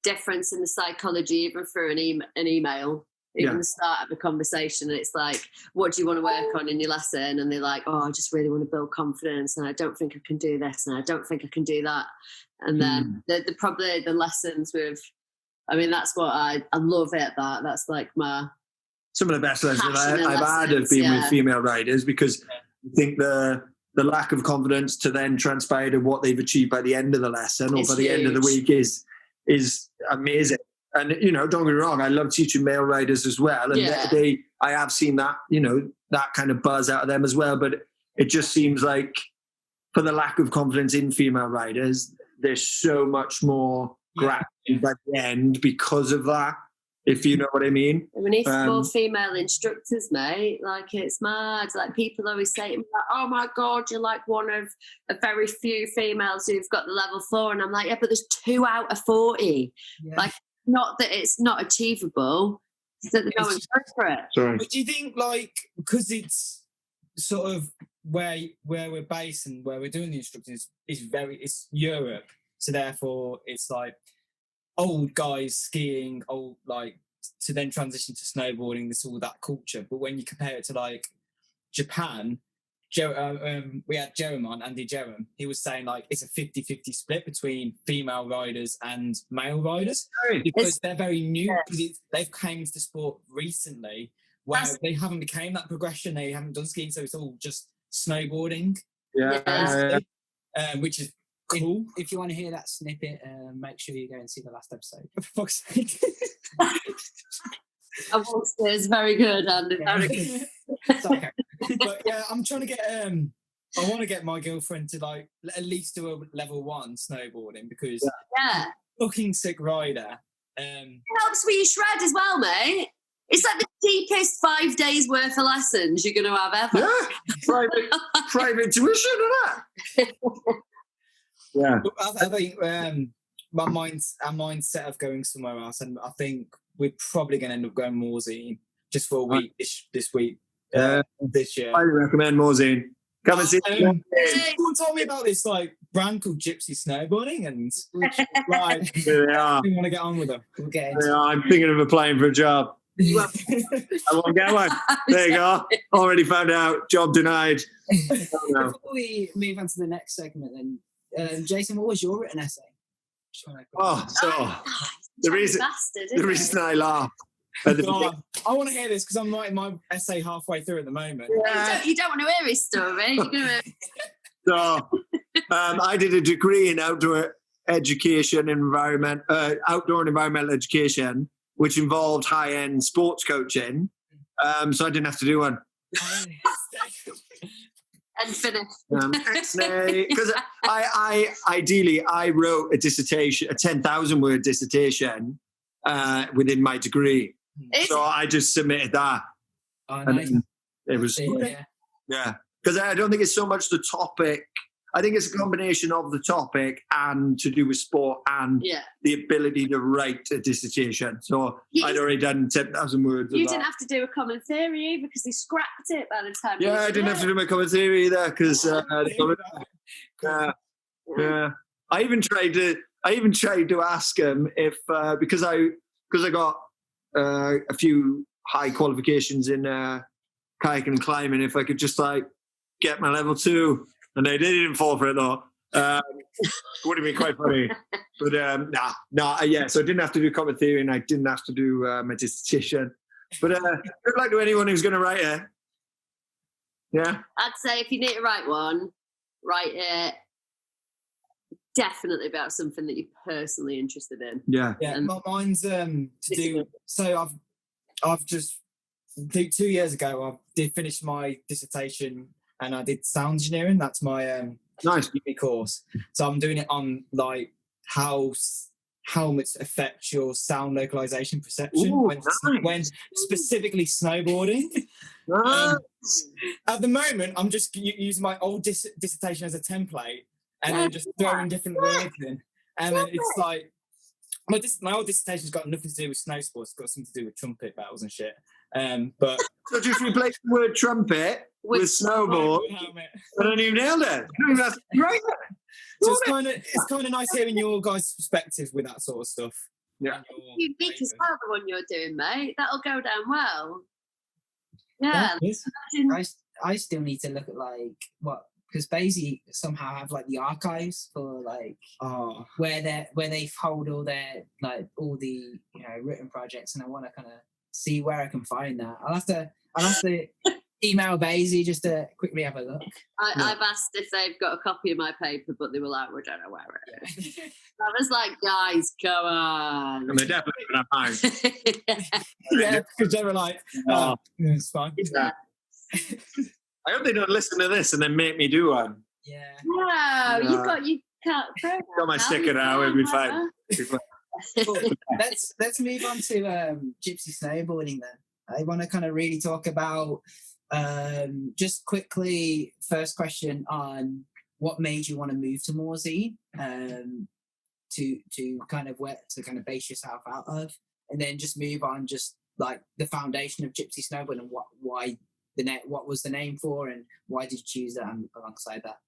S4: difference in the psychology, even through an email, even the start of a conversation. And it's like, what do you want to work on in your lesson? And they're like, oh, I just really want to build confidence. And I don't think I can do this. And I don't think I can do that. And then the probably the lessons with, that's what I love it. That's like
S3: some of the best lessons I've had have been with female riders, because I think the lack of confidence to then transpire to what they've achieved by the end of the lesson or by the end of the week is amazing. And, don't get me wrong, I love teaching male riders as well. And I have seen that, that kind of buzz out of them as well. But it just seems like for the lack of confidence in female riders, there's so much more gratitude by the end because of that, if you know what I mean.
S4: We need more female instructors, mate. Like, it's mad. Like, people always say to me, like, oh my God, you're like one of a very few females who've got the level 4. And I'm like, yeah, but there's 2 out of 40. Yeah. Like, not that it's not achievable, it's that they're going for it.
S3: Sorry.
S5: But do you think, like, because it's sort of where we're based and where we're doing the instructing is it's Europe, so therefore it's like old guys skiing, to then transition to snowboarding, this all that culture. But when you compare it to like Japan, we had Jerem on, Andy Jerem. He was saying like it's a 50-50 split between female riders and male riders because they're very new. They've came to the sport recently where they haven't became that progression. They haven't done skiing, so it's all just snowboarding. Which is cool.
S2: If you want to hear that snippet, make sure you go and see the last episode.
S5: For fuck's sake.
S4: I watched it. It's very good, Andy. Very good.
S5: Okay. But yeah, I'm trying to get I want to get my girlfriend to like at least do a level 1 snowboarding because fucking sick rider.
S4: It helps with your shred as well, mate. It's like the cheapest 5 days worth of lessons you're going to have ever.
S3: Yeah, private tuition, isn't it? Yeah.
S5: I think our mindset of going somewhere else, and I think we're probably going to end up going Morzine just for a week this week. This year.
S3: I recommend Morzine. Come and see.
S5: Someone told me about this like brand called Gypsy Snowboarding, and like,
S3: they are.
S5: We want to get on with them.
S3: I'm thinking of applying for a job. I won't get one. There you go. Already found out. Job denied.
S2: Before we move on to the next segment, then, Jason, what was your written essay?
S3: The reason I laugh.
S5: I want to hear this because I'm writing my essay halfway through at the moment.
S4: You don't want to hear his story. You're gonna...
S3: So, I did a degree in outdoor education, outdoor and environmental education, which involved high-end sports coaching. So I didn't have to do one.
S4: And finished.
S3: Because I wrote a dissertation, a 10,000-word dissertation within my degree. So I just submitted that.
S2: Oh, nice.
S3: It was, because I don't think it's so much the topic. I think it's a combination of the topic and to do with sport and the ability to write a dissertation. So I'd already done 10,000 words.
S4: You didn't have to do a common theory either because they scrapped it by the time.
S3: Yeah, I didn't have to do my common theory either because I even tried to ask him if because I got a few high qualifications in kayaking and climbing, if I could just like get my level 2. And they didn't fall for it though. Would have been quite funny. But so I didn't have to do common theory and I didn't have to do my dissertation. But good luck to anyone who's going to write it. Yeah?
S4: I'd say if you need to write one, write it definitely about something that you're personally interested in.
S3: Yeah.
S5: Yeah, mine's to do... So I've just 2 years ago, I did finish my dissertation and I did sound engineering. That's my
S3: nice
S5: uni course. So I'm doing it on like how helmets affect your sound localization perception.
S3: Ooh,
S5: when specifically snowboarding. At the moment, I'm just using my old dissertation as a template and then just throwing different words in. And then it's like, my old dissertation's got nothing to do with snow sports. It's got something to do with trumpet battles and shit. But
S3: so just replace the word trumpet with snowboard. I don't even nailed it. That's right.
S5: So it's kind of nice hearing your guys' perspective with that sort of stuff.
S3: Yeah,
S4: unique as well, the one you're doing, mate. That'll go down well. Yeah,
S2: I still need to look at like what, because Basie somehow have like the archives for like where they hold all their like all the written projects, and I want to kind of see where I can find that. I'll have to email Basie just to quickly have a look.
S4: I've asked if they've got a copy of my paper, but they were like, we don't know where it is. I was like, guys, come on.
S3: And they definitely don't have mine.
S5: Yeah, because they were like, it's fine.
S3: Yeah. I hope they don't listen to this and then make me do one.
S2: Yeah.
S4: Wow, you can't.
S3: Got my sticker now, it'll be fine.
S2: Cool. Let's move on to Gypsy Snowboarding then. I want to kind of really talk about just quickly, first question on what made you want to move to Morzine to kind of base yourself out of, and then just move on just like the foundation of Gypsy Snowboarding and what was the name for and why did you choose that alongside that?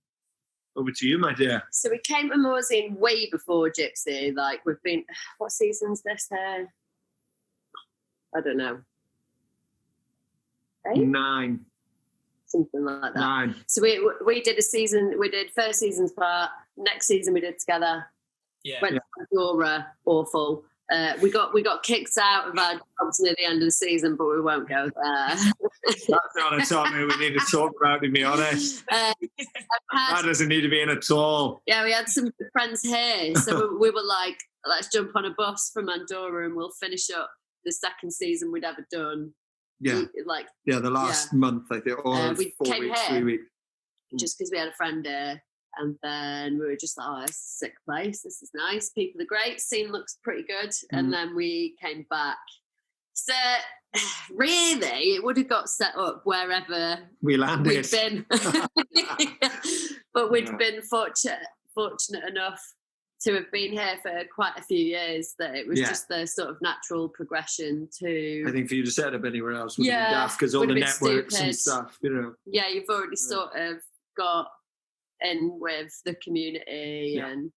S3: Over to you, my dear.
S4: So we came to Morzine way before Gypsy. Like we've been, what season's this here? I don't know. 8?
S3: 9.
S4: Something like that.
S3: 9.
S4: So we did a season, we did first season's part, next season we did together.
S5: Yeah.
S4: Went to Andorra, awful. We got kicked out of our jobs near the end of the season, but we won't go there.
S3: That's not a topic we need to talk about, to be honest. That doesn't need to be in at all.
S4: Yeah, we had some friends here, so we were like, let's jump on a bus from Andorra and we'll finish up the second season we'd ever done.
S3: Yeah, the last month, I think, or
S4: we
S3: 4
S4: came
S3: weeks,
S4: here
S3: 3 weeks.
S4: just because we had a friend here, and then we were just like, oh, it's a sick place, this is nice, people are great, scene looks pretty good, and then we came back. So really, it would have got set up wherever
S3: we landed.
S4: We'd been, but we'd been fortunate enough to have been here for quite a few years that it was just the sort of natural progression to.
S3: I think for you to set up anywhere else would be daft because all the networks and stuff,
S4: Yeah, you've already sort of got in with the community and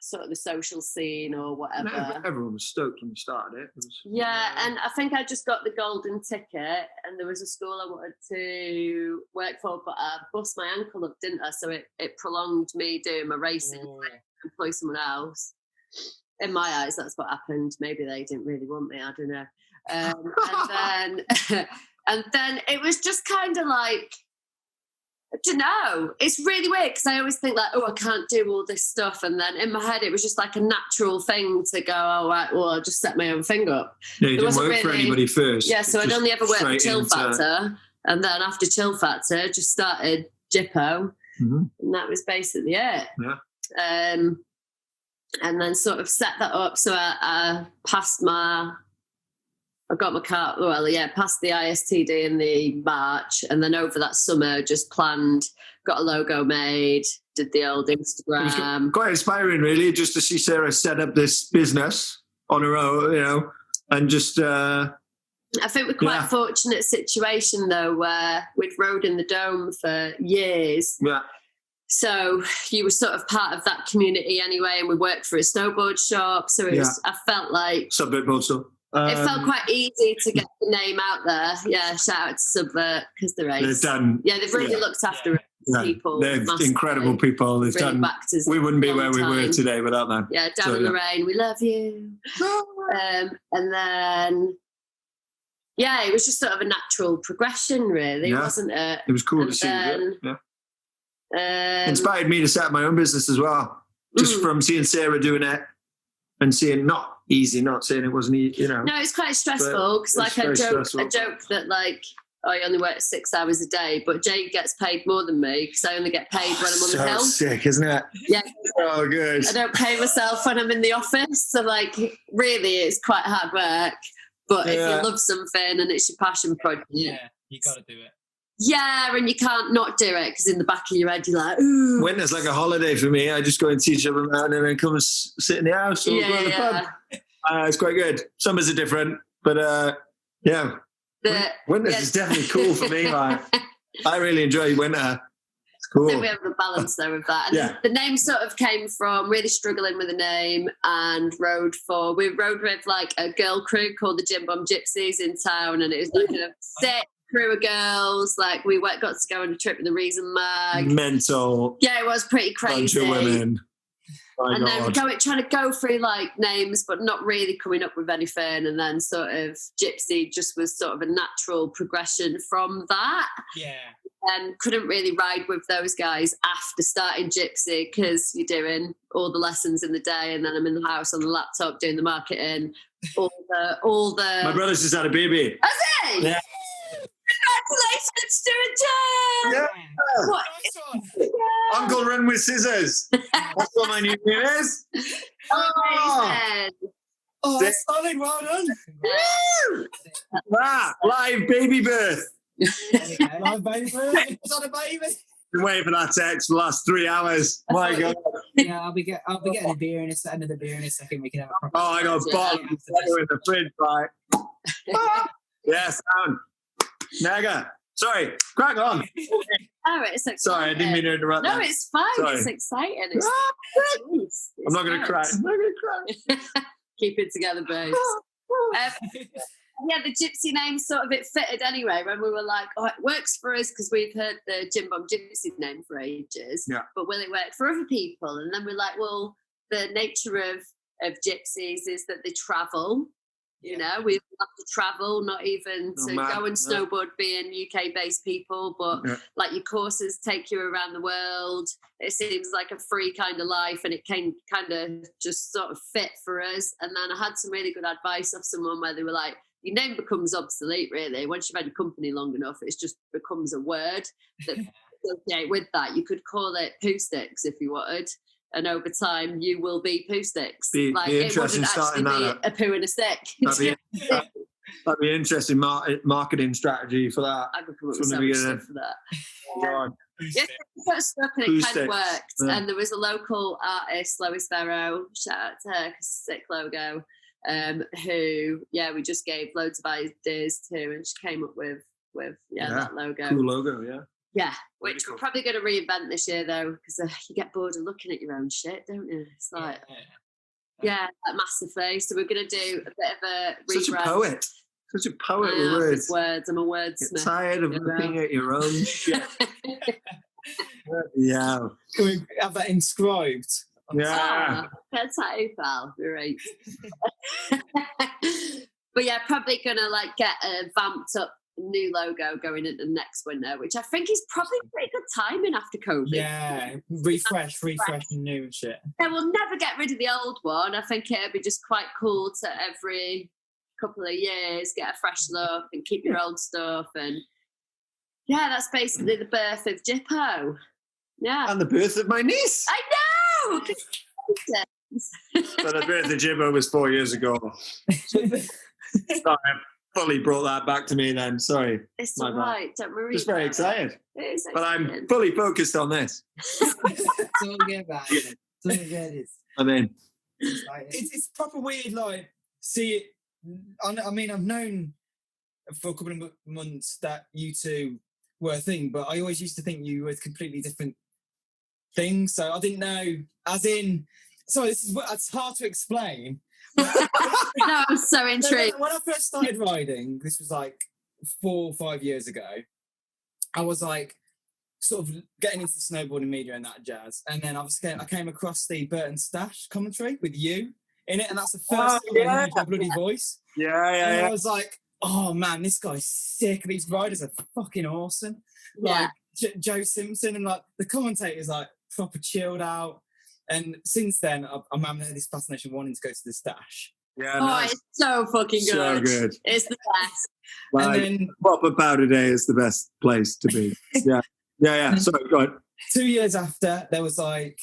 S4: sort of the social scene or whatever.
S3: No, everyone was stoked when we started it.
S4: And I think I just got the golden ticket, and there was a school I wanted to work for, but I bust my ankle up, didn't I? So it prolonged me doing my racing. Employ someone else. In my eyes, that's what happened. Maybe they didn't really want me, I don't know. And then it was just kind of like, I don't know. It's really weird because I always think like, oh, I can't do all this stuff. And then in my head, it was just like a natural thing to go, oh, right, well, I'll just set my own thing up.
S3: Yeah, you didn't work for anybody first.
S4: Yeah, so I'd only ever worked for Chill Factor. And then after Chill Factor, just started Gyppo. And that was basically it.
S3: Yeah.
S4: And then sort of set that up. So I passed got my car, passed the ISTD in the March, and then over that summer just planned, got a logo made, did the old Instagram.
S3: It was quite inspiring, really, just to see Sarah set up this business on her own, and just... I
S4: think we're quite a fortunate situation, though, where we'd rode in the Dome for years.
S3: Yeah.
S4: So you were sort of part of that community anyway, and we worked for a snowboard shop. So it was, I felt like...
S3: Subvert also.
S4: It felt quite easy to get the name out there. Yeah, shout out to Subvert because they've really looked after people.
S3: They're
S4: massively.
S3: Incredible people. They've
S4: really
S3: done. We wouldn't be where we were today without them.
S4: Yeah, Dan and Lorraine, we love you. And then, it was just sort of a natural progression, really, wasn't it?
S3: It was cool to see. Inspired me to set up my own business as well, just from seeing Sarah doing it. and seeing not easy, not saying it wasn't easy,
S4: No, it's quite stressful because like I joke that like I only work 6 hours a day, but Jay gets paid more than me because I only get paid when I'm on the hill.
S3: Sick, isn't it?
S4: Yeah.
S3: Oh, good.
S4: I don't pay myself when I'm in the office, so like really, it's quite hard work. But if you love something and it's your passion project,
S5: you got to do it.
S4: Yeah, and you can't not do it because in the back of your head you're like, ooh.
S3: Winter's like a holiday for me. I just go and teach up a mountain and then come and sit in the house or go to the pub. It's quite good. Summers are different, but winter is definitely cool for me. Like, I really enjoy winter. It's cool.
S4: I think we have the balance there with that. And the name sort of came from really struggling with a name and we rode with like a girl crew called the Gym Bomb Gypsies in town, and it was like a sick crew of girls. Like we got to go on a trip with the Reason Mag.
S3: Mental.
S4: Yeah, it was pretty crazy.
S3: Bunch of women.
S4: And then trying to go through like names, but not really coming up with anything. And then sort of Gypsy just was sort of a natural progression from that.
S5: Yeah.
S4: And couldn't really ride with those guys after starting Gypsy because you're doing all the lessons in the day, and then I'm in the house on the laptop doing the marketing. All the.
S3: My brother's just had a baby.
S4: Has he?
S3: Yeah.
S4: Congratulations to a Jay!
S3: Yeah.
S4: What?
S3: Yeah. Uncle Run with Scissors. That's what my new name is.
S5: Oh, solid, well done.
S3: Live baby birth.
S5: Live baby birth. It's on a baby.
S3: Been waiting for that text for the last 3 hours. My God.
S2: Yeah, I'll be getting a beer in another beer in a second. We can have a proper.
S3: I got a bottle of water in the fridge, right? Yes, Naga. Sorry, crack on.
S4: Oh, it's exciting.
S3: Sorry, I didn't mean to interrupt.
S4: No, it's fine.
S3: Sorry.
S4: It's exciting.
S3: I'm not going to cry. I'm not going to cry.
S4: Keep it together, babes. The Gypsy name sort of it fitted anyway when we were like, oh, it works for us because we've heard the Gym Bomb Gypsy name for ages.
S3: Yeah.
S4: But will it work for other people? And then we're like, well, the nature of gypsies is that they travel. You know, we love to travel, not even to go and snowboard being UK-based people, but like your courses take you around the world. It seems like a free kind of life, and it came kind of just sort of fit for us. And then I had some really good advice off someone where they were like, your name becomes obsolete, really. Once you've had a company long enough, it just becomes a word that associate with that. You could call it poo sticks if you wanted. And over time, you will be poo sticks.
S3: Be
S4: it wouldn't actually be a poo in a stick.
S3: That'd be an interesting marketing strategy for that.
S4: I could come up with so much stuff for that.
S3: Yeah,
S4: we got stuck and it kind of worked. Yeah. And there was a local artist, Lois Farrow, shout out to her, sick logo, who, we just gave loads of ideas to, and she came up with that logo.
S3: Cool logo, yeah.
S4: Yeah, which we're probably going to reinvent this year, though, because you get bored of looking at your own shit, don't you? It's like, massively. So we're going to do a bit of a rebrand.
S3: Such a poet with
S4: words. I'm a wordsmith.
S3: Get tired of looking at your own shit. Yeah.
S5: Can we have that inscribed?
S3: Yeah.
S4: That's how it felt. Right. But probably going to get a vamped up new logo going into next winter, which I think is probably pretty good timing after COVID.
S5: Yeah, refresh and new and shit.
S4: Yeah, we'll never get rid of the old one. I think it'd be just quite cool to every couple of years get a fresh look and keep your old stuff. And that's basically the birth of Jippo. Yeah.
S3: And the birth of my niece.
S4: I know!
S3: But the birth of Jippo was 4 years ago. Sorry, fully brought that back to me then. Sorry.
S4: It's all right. Don't worry.
S3: Just very excited.
S4: It is
S3: but I'm fully focused on this.
S2: Don't get back. Don't get it.
S3: I mean,
S5: it's proper weird. See it. I mean, I've known for a couple of months that you two were a thing, but I always used to think you were completely different things. So I didn't know. As in, sorry, it's hard to explain.
S4: No, I'm so intrigued.
S5: When I first started riding, this was 4 or 5 years ago, I was sort of getting into snowboarding media and that jazz, and then I came across the Burton Stash commentary with you in it, and that's the first time I heard your bloody voice.
S3: Yeah.
S5: I was like, oh man, this guy's sick. These riders are fucking awesome. Joe Simpson and the commentators proper chilled out. And since then, I'm having this fascination wanting to go to the stash.
S3: Yeah,
S4: It's so fucking good.
S3: So good.
S4: It's the best.
S3: Like,
S5: and then
S3: proper powder day is the best place to be. Yeah. Sorry, go on.
S5: 2 years after, there was like,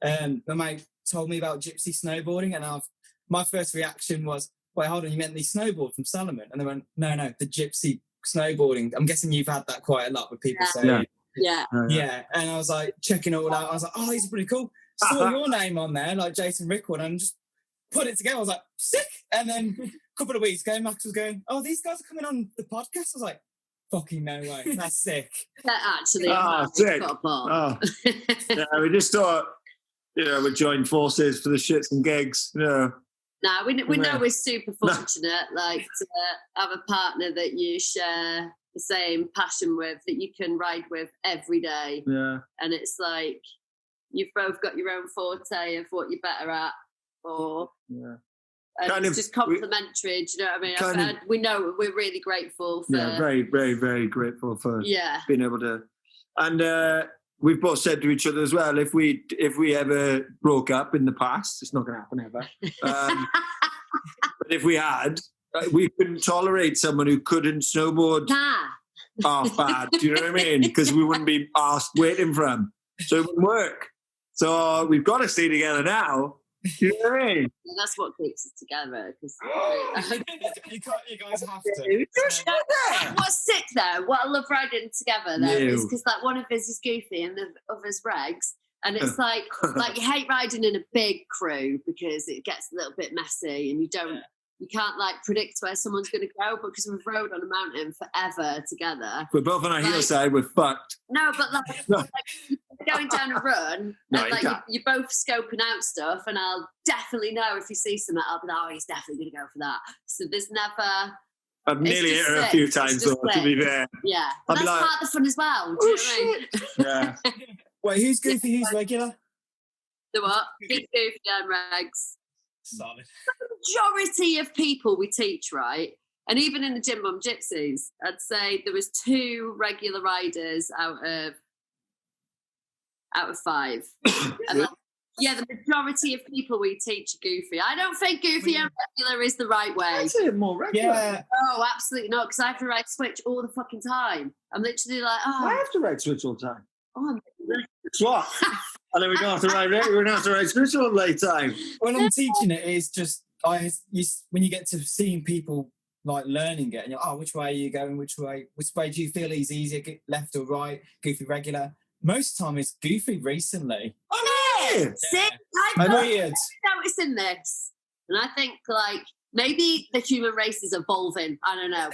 S5: my mate told me about Gypsy Snowboarding, and my first reaction was, wait, hold on, you meant the snowboard from Salomon? And they went, no, the Gypsy Snowboarding. I'm guessing you've had that quite a lot with people saying.
S4: Yeah.
S5: And I was like checking it all out. I was like, oh, these are pretty cool. Saw your name on there, like Jason Rickwood, and just put it together. I was like, sick. And then a couple of weeks ago, Max was going, oh, these guys are coming on the podcast. I was like, fucking no way. That's sick.
S4: That actually
S3: sick.
S4: got a bar.
S3: Yeah, we just thought, we'd join forces for the shits and gigs.
S4: No, we know we're super fortunate, like to have a partner that you share the same passion with, that you can ride with every day.
S3: Yeah.
S4: And it's like you've both got your own forte of what you're better at, and it's just complementary. Do you know what I mean? We know we're really grateful for.
S3: Yeah, very, very, very grateful for being able to. And we've both said to each other as well, if we ever broke up in the past, it's not going to happen ever. But if we had, we couldn't tolerate someone who couldn't snowboard half bad. Do you know what I mean? Because we wouldn't be asked waiting for him, so it wouldn't work. So we've got to stay together now. Do you know what I mean?
S4: Yeah, that's what keeps us together.
S5: You guys have to.
S4: What's sick though? What I love riding together though is because like one of us is Goofy and the other's Regs, and it's like you hate riding in a big crew because it gets a little bit messy and you can't like predict where someone's going to go, but because we've rode on a mountain forever together.
S3: We're both on our hillside, we're fucked.
S4: No, but like going down a run, and like you're both scoping out stuff, and I'll definitely know if you see something, I'll be like, oh, he's definitely going to go for that. So there's never...
S3: I've nearly hit her a few times, though, to be fair.
S4: Yeah, that's part of the fun as well. Do you know what I mean?
S3: Yeah.
S5: Wait, who's Goofy, who's regular?
S4: The what? Big Goofy and Regs.
S5: Solid.
S4: The majority of people we teach, right? And even in the Gym Bum Gypsies, I'd say there was 2 regular riders out of 5. And the majority of people we teach are Goofy. I don't think Goofy and regular is the right way.
S3: I'd say more regular.
S5: Yeah.
S4: No, absolutely not, because I have to ride switch all the fucking time. I'm literally like,
S3: I have to ride switch all the time.
S4: I'm
S3: What? And then we don't have to ride switch all the time.
S5: When I'm teaching it's just when you get to seeing people like learning it, and you're, oh, which way are you going? Which way do you feel is easier, left or right? Goofy, regular. Most time it's Goofy recently.
S3: Oh, yeah.
S4: Sick.
S5: I'm weird.
S4: Noticing this, and I think like maybe the human race is evolving. I don't know.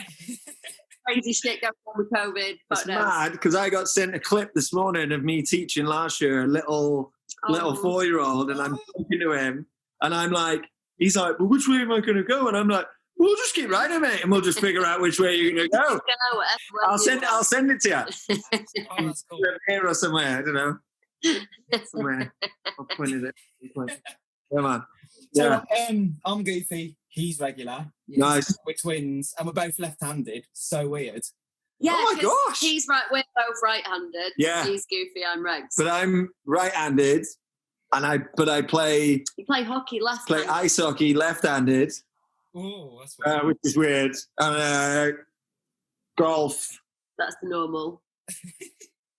S4: Crazy shit going on with COVID.
S3: It's mad because I got sent a clip this morning of me teaching last year, a little 4-year-old, and I'm talking to him, and I'm like, he's like, well, which way am I going to go? And I'm like, we'll just keep riding, mate, and we'll just figure out which way you're going to go. I'll send it to you.
S5: Oh, that's cool.
S3: Here or somewhere, I don't know. Somewhere. I'll point it. Come on.
S5: So I'm Goofy. He's regular.
S3: Nice.
S5: We're twins, and we're both left-handed. So weird.
S4: Yeah,
S3: oh my gosh.
S4: He's right. We're both right-handed.
S3: Yeah.
S4: He's Goofy. I'm Regs.
S3: But I'm right-handed, and I play.
S4: You play hockey left.
S3: Play ice hockey left-handed.
S5: Oh, that's weird.
S3: Which is weird. And golf.
S4: That's normal.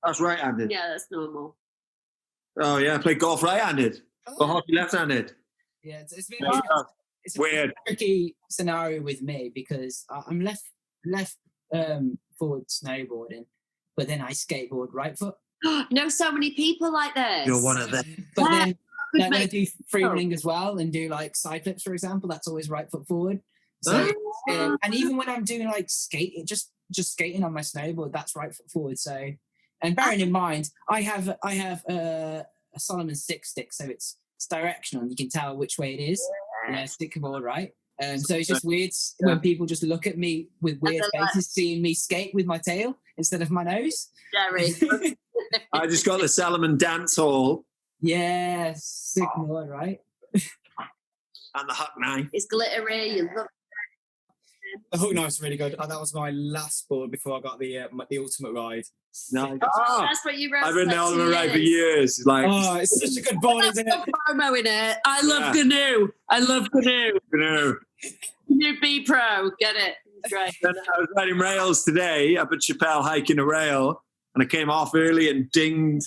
S3: That's right-handed.
S4: Yeah, that's normal.
S3: Oh yeah, I play golf right-handed, but hockey left-handed.
S2: Yeah, it's
S3: It's weird.
S2: A tricky scenario with me because I'm left forward snowboarding, but then I skateboard right foot.
S4: Know so many people like this.
S3: You're one of them.
S2: But then I do freewheeling as well and do like side flips, for example. That's always right foot forward. So and even when I'm doing like skating, just skating on my snowboard, that's right foot forward. So, and bearing in mind, I have a Solomon 6 stick, so it's directional. You can tell which way it is. Yeah, stick board, right? So it's just weird when people just look at me with weird faces, seeing me skate with my tail instead of my nose.
S4: Jerry.
S3: I just got the Salomon dance hall.
S2: Yeah, sick board, right?
S3: And the Huck knife.
S4: It's glittery. You love
S5: The hook knife's really good. That was my last board before I got the ultimate ride.
S3: No.
S4: That's what you wrote.
S3: I've been the ultimate ride for years. Like,
S5: it's such a good board, isn't it?
S4: Promo in it. I love Canoe. I love Canoe.
S3: Canoe
S4: B Pro. Get it. Great.
S3: And I was riding rails today up at Chappelle, hiking a rail, and I came off early and dinged.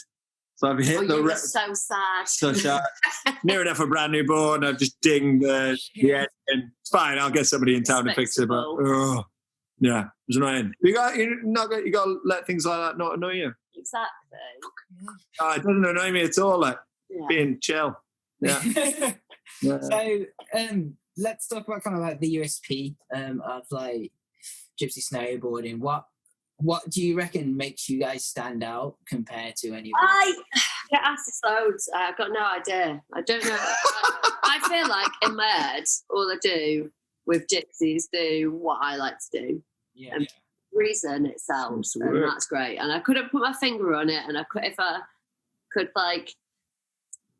S3: So I've hit
S4: you were so sad.
S3: So sad. Near enough a brand new board, and I've just dinged the end. It's fine. I'll get somebody in town to fix it. But yeah, it was annoying. You got to let things like that not annoy you.
S4: Exactly.
S3: It doesn't annoy me at all. Like being chill. Yeah.
S2: So let's talk about kind of like the USP of like Gypsy Snowboarding. What do you reckon makes you guys stand out compared to anyone?
S4: I get asked this loads. I've got no idea. I don't know. I feel like in my head, all I do with gypsies do what I like to do.
S2: Yeah.
S4: And reason it sounds, and that's great. And I couldn't put my finger on it, and if I could like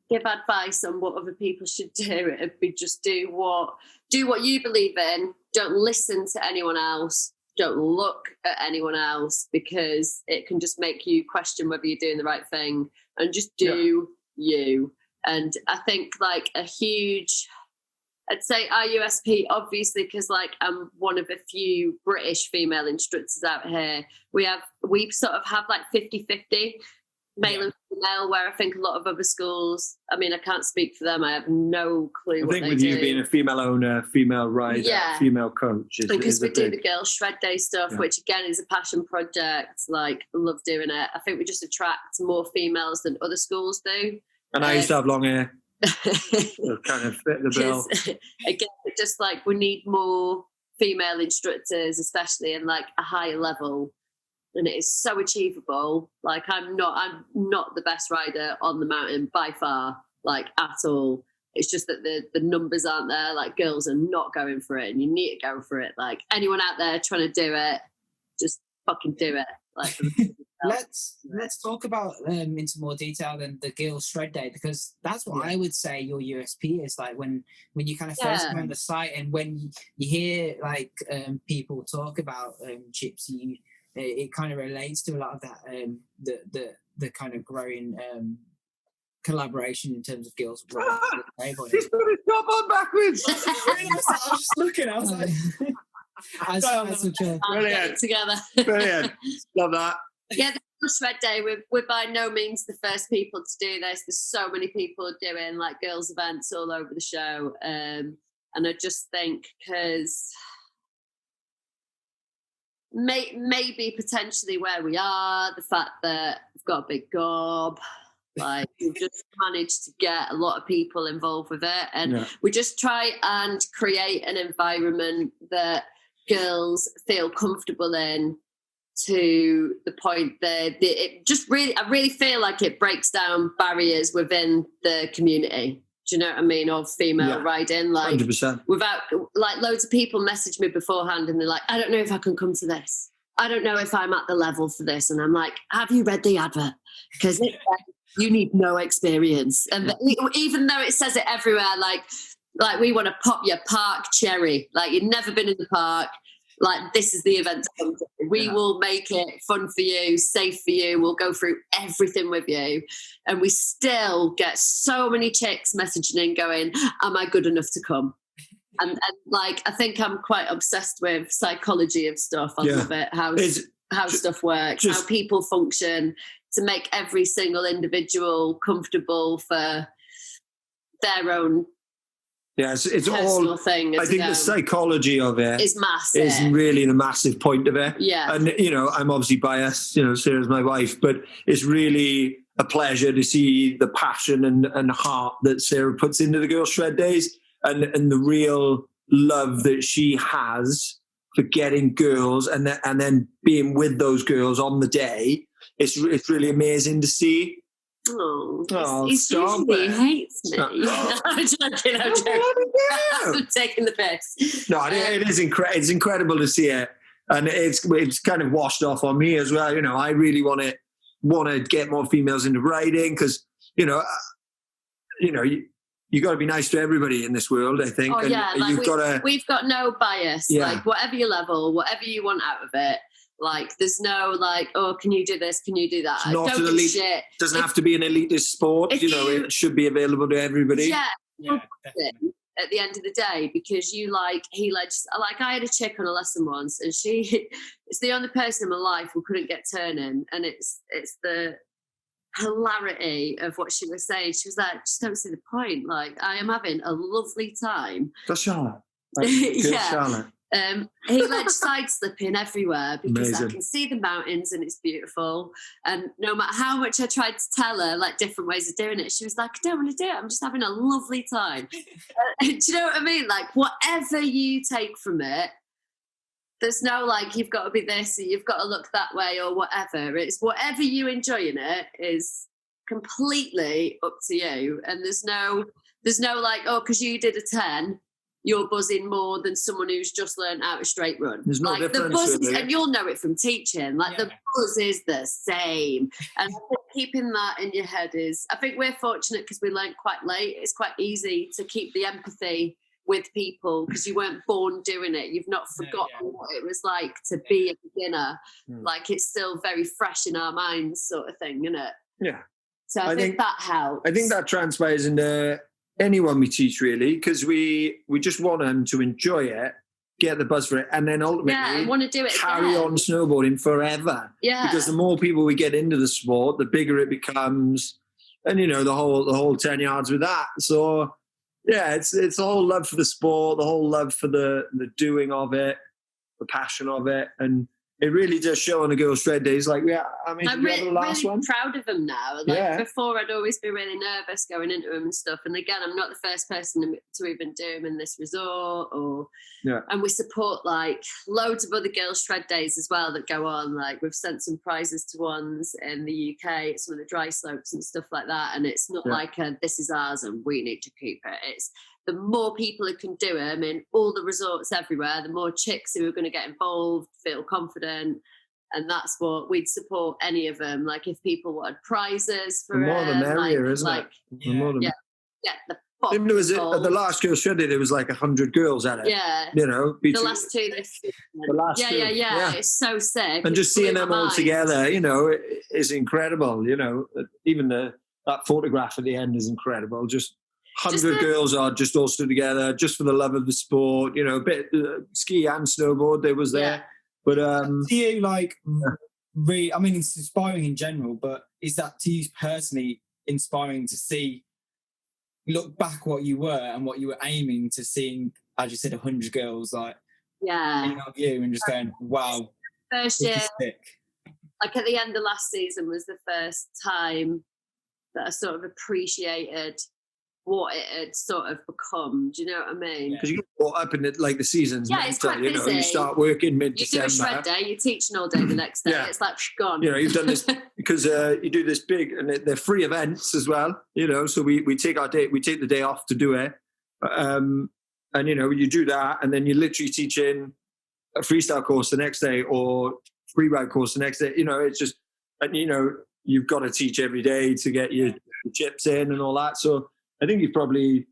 S4: give advice on what other people should do, it'd be just do what you believe in. Don't listen to anyone else. Don't look at anyone else, because it can just make you question whether you're doing the right thing, and just do you. And I think like a huge, I'd say our USP, obviously, because like I'm one of a few British female instructors out here, we sort of have like 50-50 male and female, where I think a lot of other schools, I mean, I can't speak for them, I have no clue what they do. I think with
S3: you being a female owner, female rider, female coach.
S4: Because we do the Girls Shred Day stuff, which again is a passion project, like I love doing it. I think we just attract more females than other schools do.
S3: And I used to have long hair. Kind of fit the bill.
S4: Again, just like we need more female instructors, especially in like a higher level. And it is so achievable. Like I'm not the best rider on the mountain by far, like at all. It's just that the numbers aren't there. Like girls are not going for it, and you need to go for it. Like anyone out there trying to do it, just fucking do it. Like
S2: let's talk about into more detail than the Girls Shred Day, because that's what I would say your USP is. Like when you kind of first come on the site, and when you hear like people talk about Gypsy, it kind of relates to a lot of that the kind of growing collaboration in terms of girls.
S3: He's put his top on backwards.
S5: I was just looking. I was like,
S3: brilliant
S4: together.
S3: Brilliant. Love that.
S4: Yeah, the Shred Day. We're by no means the first people to do this. There's so many people doing like girls events all over the show, and I just think because. Maybe potentially where we are, the fact that we've got a big gob, like we've just managed to get a lot of people involved with it, and we just try and create an environment that girls feel comfortable in, to the point that I really feel like it breaks down barriers within the community. Do you know what I mean? Of female riding, like
S3: 100%.
S4: Without like loads of people message me beforehand, and they're like, "I don't know if I can come to this. I don't know if I'm at the level for this." And I'm like, "Have you read the advert? Because you need no experience." And even though it says it everywhere, like we want to pop your park cherry. Like you've never been in the park. Like this is the event to come to. We will make it fun for you, safe for you. We'll go through everything with you. And we still get so many chicks messaging in going, "Am I good enough to come?" And like, I think I'm quite obsessed with psychology of stuff. I love it. How stuff works, how people function, to make every single individual comfortable for their own.
S3: Yeah, it's all
S4: thing.
S3: I think the psychology of it
S4: is massive.
S3: Is really the massive point of it.
S4: Yeah.
S3: And, I'm obviously biased, Sarah's my wife, but it's really a pleasure to see the passion and heart that Sarah puts into the Girls Shred Days, and the real love that she has for getting girls and then being with those girls on the day. It's really amazing to see.
S4: Oh, he usually hates me. I'm joking. I'm taking the piss.
S3: No, it is it's incredible to see it, and it's kind of washed off on me as well. I really want to get more females into riding, because you you got to be nice to everybody in this world, I think.
S4: Oh, yeah.
S3: And
S4: we've got no bias.
S3: Yeah.
S4: Like, whatever your level, whatever you want out of it, like, there's no, like, oh, can you do this? Can you do that?
S3: It's not
S4: Don't
S3: an
S4: give a
S3: elite,
S4: shit.
S3: doesn't have to be an elitist sport. It should be available to everybody.
S4: Yeah.
S5: definitely.
S4: At the end of the day, because I had a chick on a lesson once, and it's the only person in my life who couldn't get turning, and it's the hilarity of what she was saying. She was like, just don't see the point. Like, I am having a lovely time.
S3: That's Charlotte.
S4: Yeah.
S3: Charlotte.
S4: He side slipping everywhere because
S3: Amazing.
S4: I can see the mountains and it's beautiful. And no matter how much I tried to tell her like different ways of doing it, she was like, I don't want to do it. I'm just having a lovely time. Do you know what I mean? Like, whatever you take from it, there's no like, you've got to be this or you've got to look that way or whatever. It's whatever you enjoy in it is completely up to you. And there's no like, oh, because you did a 10, you're buzzing more than someone who's just learned how to straight run.
S3: There's no
S4: like
S3: difference,
S4: the buzz,
S3: really.
S4: and you'll know it from teaching. Like the buzz is the same, and I think keeping that in your head is. I think we're fortunate because we learned quite late. It's quite easy to keep the empathy with people because you weren't born doing it. You've not forgotten what it was like to be a beginner. Like it's still very fresh in our minds, sort of thing, isn't it?
S3: Yeah.
S4: So I think that helps.
S3: I think that transpires into anyone we teach, really, because we just want them to enjoy it, get the buzz for it, and then ultimately
S4: want to do it
S3: carry
S4: again.
S3: on snowboarding forever.
S4: Yeah.
S3: Because the more people we get into the sport, the bigger it becomes, and the whole 10 yards with that. So yeah, it's the whole love for the sport, the whole love for the doing of it, the passion of it, and it really does show on the girls' shred days. Like, I'm
S4: really,
S3: the last
S4: really
S3: one.
S4: proud of them now. Like before, I'd always be really nervous going into them and stuff. And again, I'm not the first person to even do them in this resort. And we support like loads of other girls' shred days as well that go on. Like we've sent some prizes to ones in the UK, some of the dry slopes and stuff like that. And it's not like this is ours and we need to keep it. It's the more people who can do them in all the resorts everywhere, the more chicks who are going to get involved, feel confident. And that's what we'd support any of them. Like if people wanted prizes for
S3: the more the merrier, isn't it? The more the
S4: get the
S3: Even there was at the last girls' shred day, there was like 100 girls at it.
S4: Yeah.
S3: The
S4: last two this season.
S3: The last two.
S4: Yeah. It's so sick.
S3: And just seeing them all together, is incredible. Even that photograph at the end is incredible. Just 100 girls are just all stood together just for the love of the sport. A bit ski and snowboard. They was there, but
S5: do you like? Really, I mean, it's inspiring in general, but is that to you personally inspiring to see? Look back what you were and what you were aiming to seeing, as you said, 100 girls like in our view, and just going, wow.
S4: First year, like at the end of last season, was the first time that I sort of appreciated what it had sort of become. Do you know what I mean?
S3: Because you get caught up in it like the seasons.
S4: Yeah, it's quite busy.
S3: You start working mid-December.
S4: You do a shred day, you're teaching all day the next day. It's like gone.
S3: You've done this because you do this big, and they're free events as well. So we take the day off to do it, and you do that, and then you're literally teaching a freestyle course the next day or free ride course the next day. It's just, and you've got to teach every day to get your chips in and all that. So I think you probably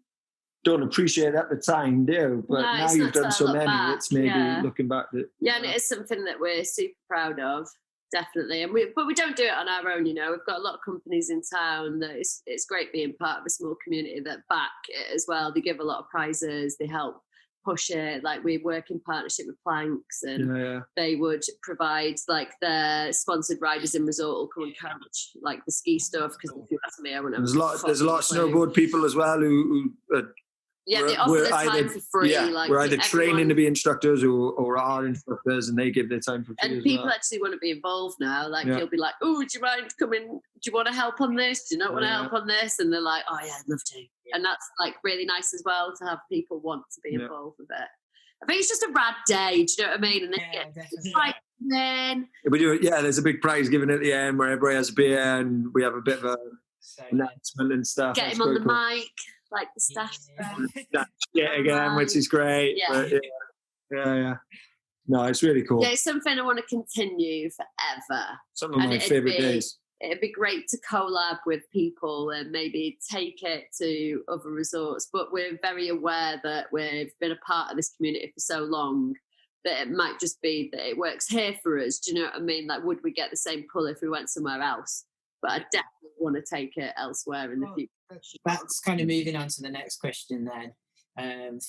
S3: don't appreciate it at the time, do you? But now you've done so many, it's maybe looking back.
S4: And it is something that we're super proud of, definitely. But we don't do it on our own, We've got a lot of companies in town that it's great being part of a small community that back it as well. They give a lot of prizes, they help push it. Like we work in partnership with Planks, and they would provide like their sponsored riders in resort will come and coach like the ski stuff, because if you ask me, I wouldn't have
S3: there's a lot of snowboard people as well who
S4: they offer their time for free.
S3: We're either training to be instructors or are instructors, and they give their time for free.
S4: And people actually want to be involved now. Like you'll be like, "Oh, do you mind coming? Do you want to help on this? Do you not want to help on this?" And they're like, "Oh yeah, I'd love to." And that's like really nice as well to have people want to be involved with it. I think it's just a rad day. Do you know what I mean? And then
S3: we do it. Yeah, there's a big prize given at the end where everybody has a beer, and we have a bit of a announcement and stuff.
S4: Get him on the mic. Like the staff
S3: again, which is great. Yeah. No, it's really cool.
S4: Yeah, it's something I want to continue forever.
S3: Some of my favourite days.
S4: it'd be great to collab with people and maybe take it to other resorts. But we're very aware that we've been a part of this community for so long that it might just be that it works here for us. Do you know what I mean? Like, would we get the same pull if we went somewhere else? But I definitely want to take it elsewhere in the future.
S2: That's kind of moving on to the next question then.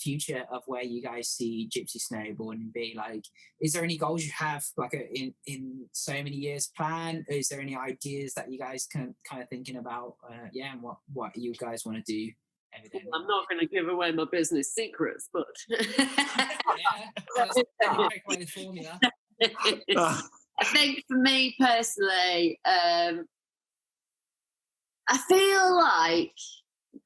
S2: Future of where you guys see Gypsy Snowboarding be like. Is there any goals you have like in so many years plan? Is there any ideas that you guys kind of thinking about? And what you guys want to do?
S4: Well, I'm not going to give away my business secrets, but I think for me personally, I feel like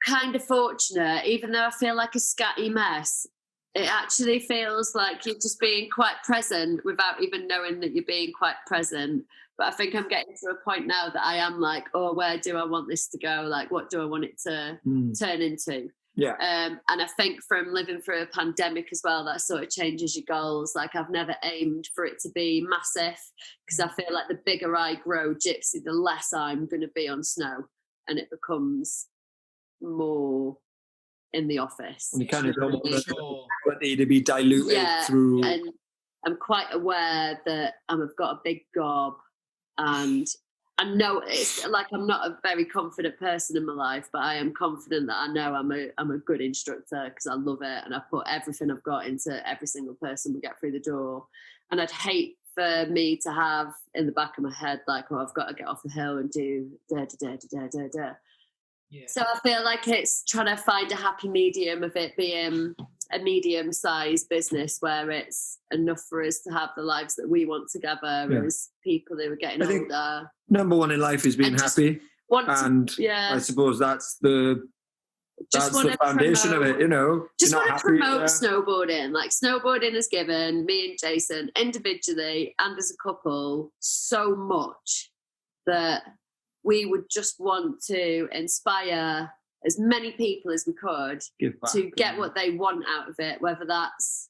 S4: kind of fortunate, even though I feel like a scatty mess. It actually feels like you're just being quite present without even knowing that you're being quite present. But I think I'm getting to a point now that I am like, oh, where do I want this to go? Like, what do I want it to turn into?
S3: Yeah.
S4: And I think from living through a pandemic as well, that sort of changes your goals. Like, I've never aimed for it to be massive, because I feel like the bigger I grow Gypsy, the less I'm going to be on snow, and it becomes more in the office.
S3: And you kind of don't want it to be diluted through.
S4: And I'm quite aware that I've got a big gob, and I know it's like I'm not a very confident person in my life, but I am confident that I know I'm a good instructor because I love it, and I put everything I've got into every single person we get through the door. And I'd hate for me to have in the back of my head like, oh, I've got to get off the hill and do da. Yeah. So I feel like it's trying to find a happy medium of it being a medium-sized business where it's enough for us to have the lives that we want together as people who are getting older.
S3: Number one in life is being happy. I suppose that's the foundation of it, you know.
S4: Just want to promote snowboarding. Like, snowboarding has given me and Jason individually and as a couple so much that we would just want to inspire as many people as we could to get what they want out of it, whether that's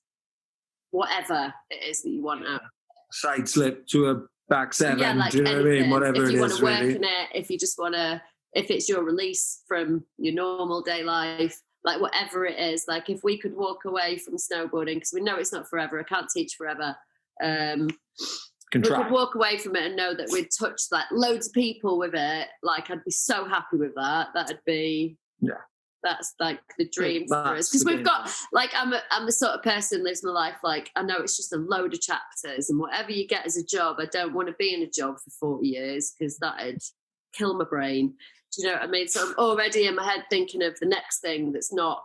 S4: whatever it is that you want out of it.
S3: Side slip to a back seven, do you know what I mean? Whatever it is,
S4: if you want to work
S3: really.
S4: in it, if you just want to, if it's your release from your normal day life, like whatever it is, like if we could walk away from snowboarding, because we know it's not forever, I can't teach forever, we could walk away from it and know that we'd touched like loads of people with it. Like, I'd be so happy with that. That'd be that's like the dream for us, because we've got like I'm the sort of person who lives my life like I know it's just a load of chapters, and whatever you get as a job, I don't want to be in a job for 40 years because that'd kill my brain. Do you know what I mean? So I'm already in my head thinking of the next thing that's not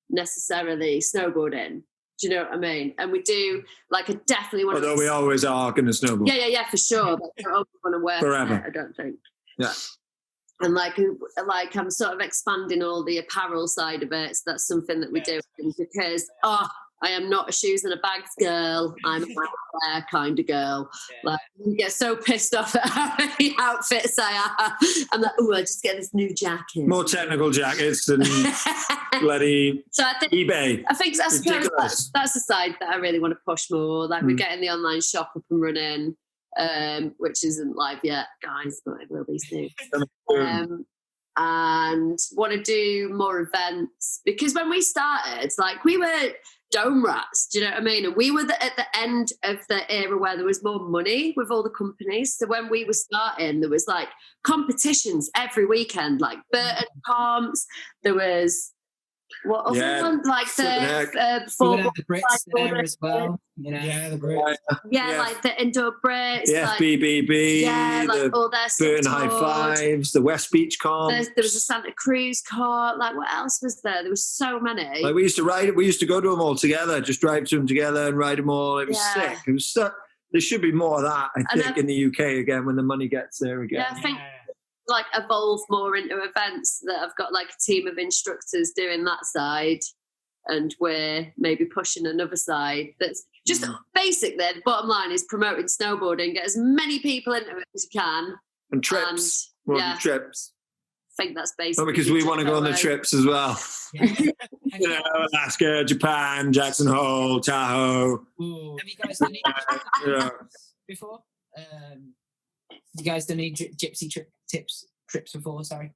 S4: necessarily snowboarding. Do you know what I mean? And we do, like, I definitely want to...
S3: Although we always are going to snowboard.
S4: Yeah, for sure. But I don't always want to wear
S3: forever.
S4: I don't think.
S3: Yeah.
S4: And, like, I'm sort of expanding all the apparel side of it. So that's something that we do. Because, I am not a shoes and a bags girl. I'm a wear kind of girl. Yeah. Like, you get so pissed off at how many outfits I have. I'm like, I just get this new jacket.
S3: More technical jackets than bloody eBay.
S4: I think that's the side that I really want to push more. Like, we're getting the online shop up and running, which isn't live yet, guys, but it will be soon. And want to do more events, because when we started, like, we were dome rats, do you know what I mean? And we were at the end of the era where there was more money with all the companies. So when we were starting, there was like competitions every weekend, like Burton comps. There was what other one? Like the
S2: Brits there as well. You know? Yeah, the Brits.
S4: Yeah, like the indoor Brits.
S3: The FBBB,
S4: like all their
S3: Burton High Fives, the West Beach comp.
S4: There was a Santa Cruz comp. Like, what else was there? There was so many.
S3: Like, we used to ride it. We used to go to them all together, just drive to them together and ride them all. It was sick. It was so, there should be more of that, I think, in the UK again when the money gets there again.
S4: Yeah, I think like evolve more into events that I've got like a team of instructors doing that side, and we're maybe pushing another side that's just basically the bottom line is promoting snowboarding, get as many people into it as you can.
S3: And trips. Trips.
S4: I think that's basically
S3: because we want to go on the trips as well. You know, Alaska, Japan, Jackson Hole, Tahoe.
S2: Have you guys done it before? You guys done any gypsy trips before? Sorry.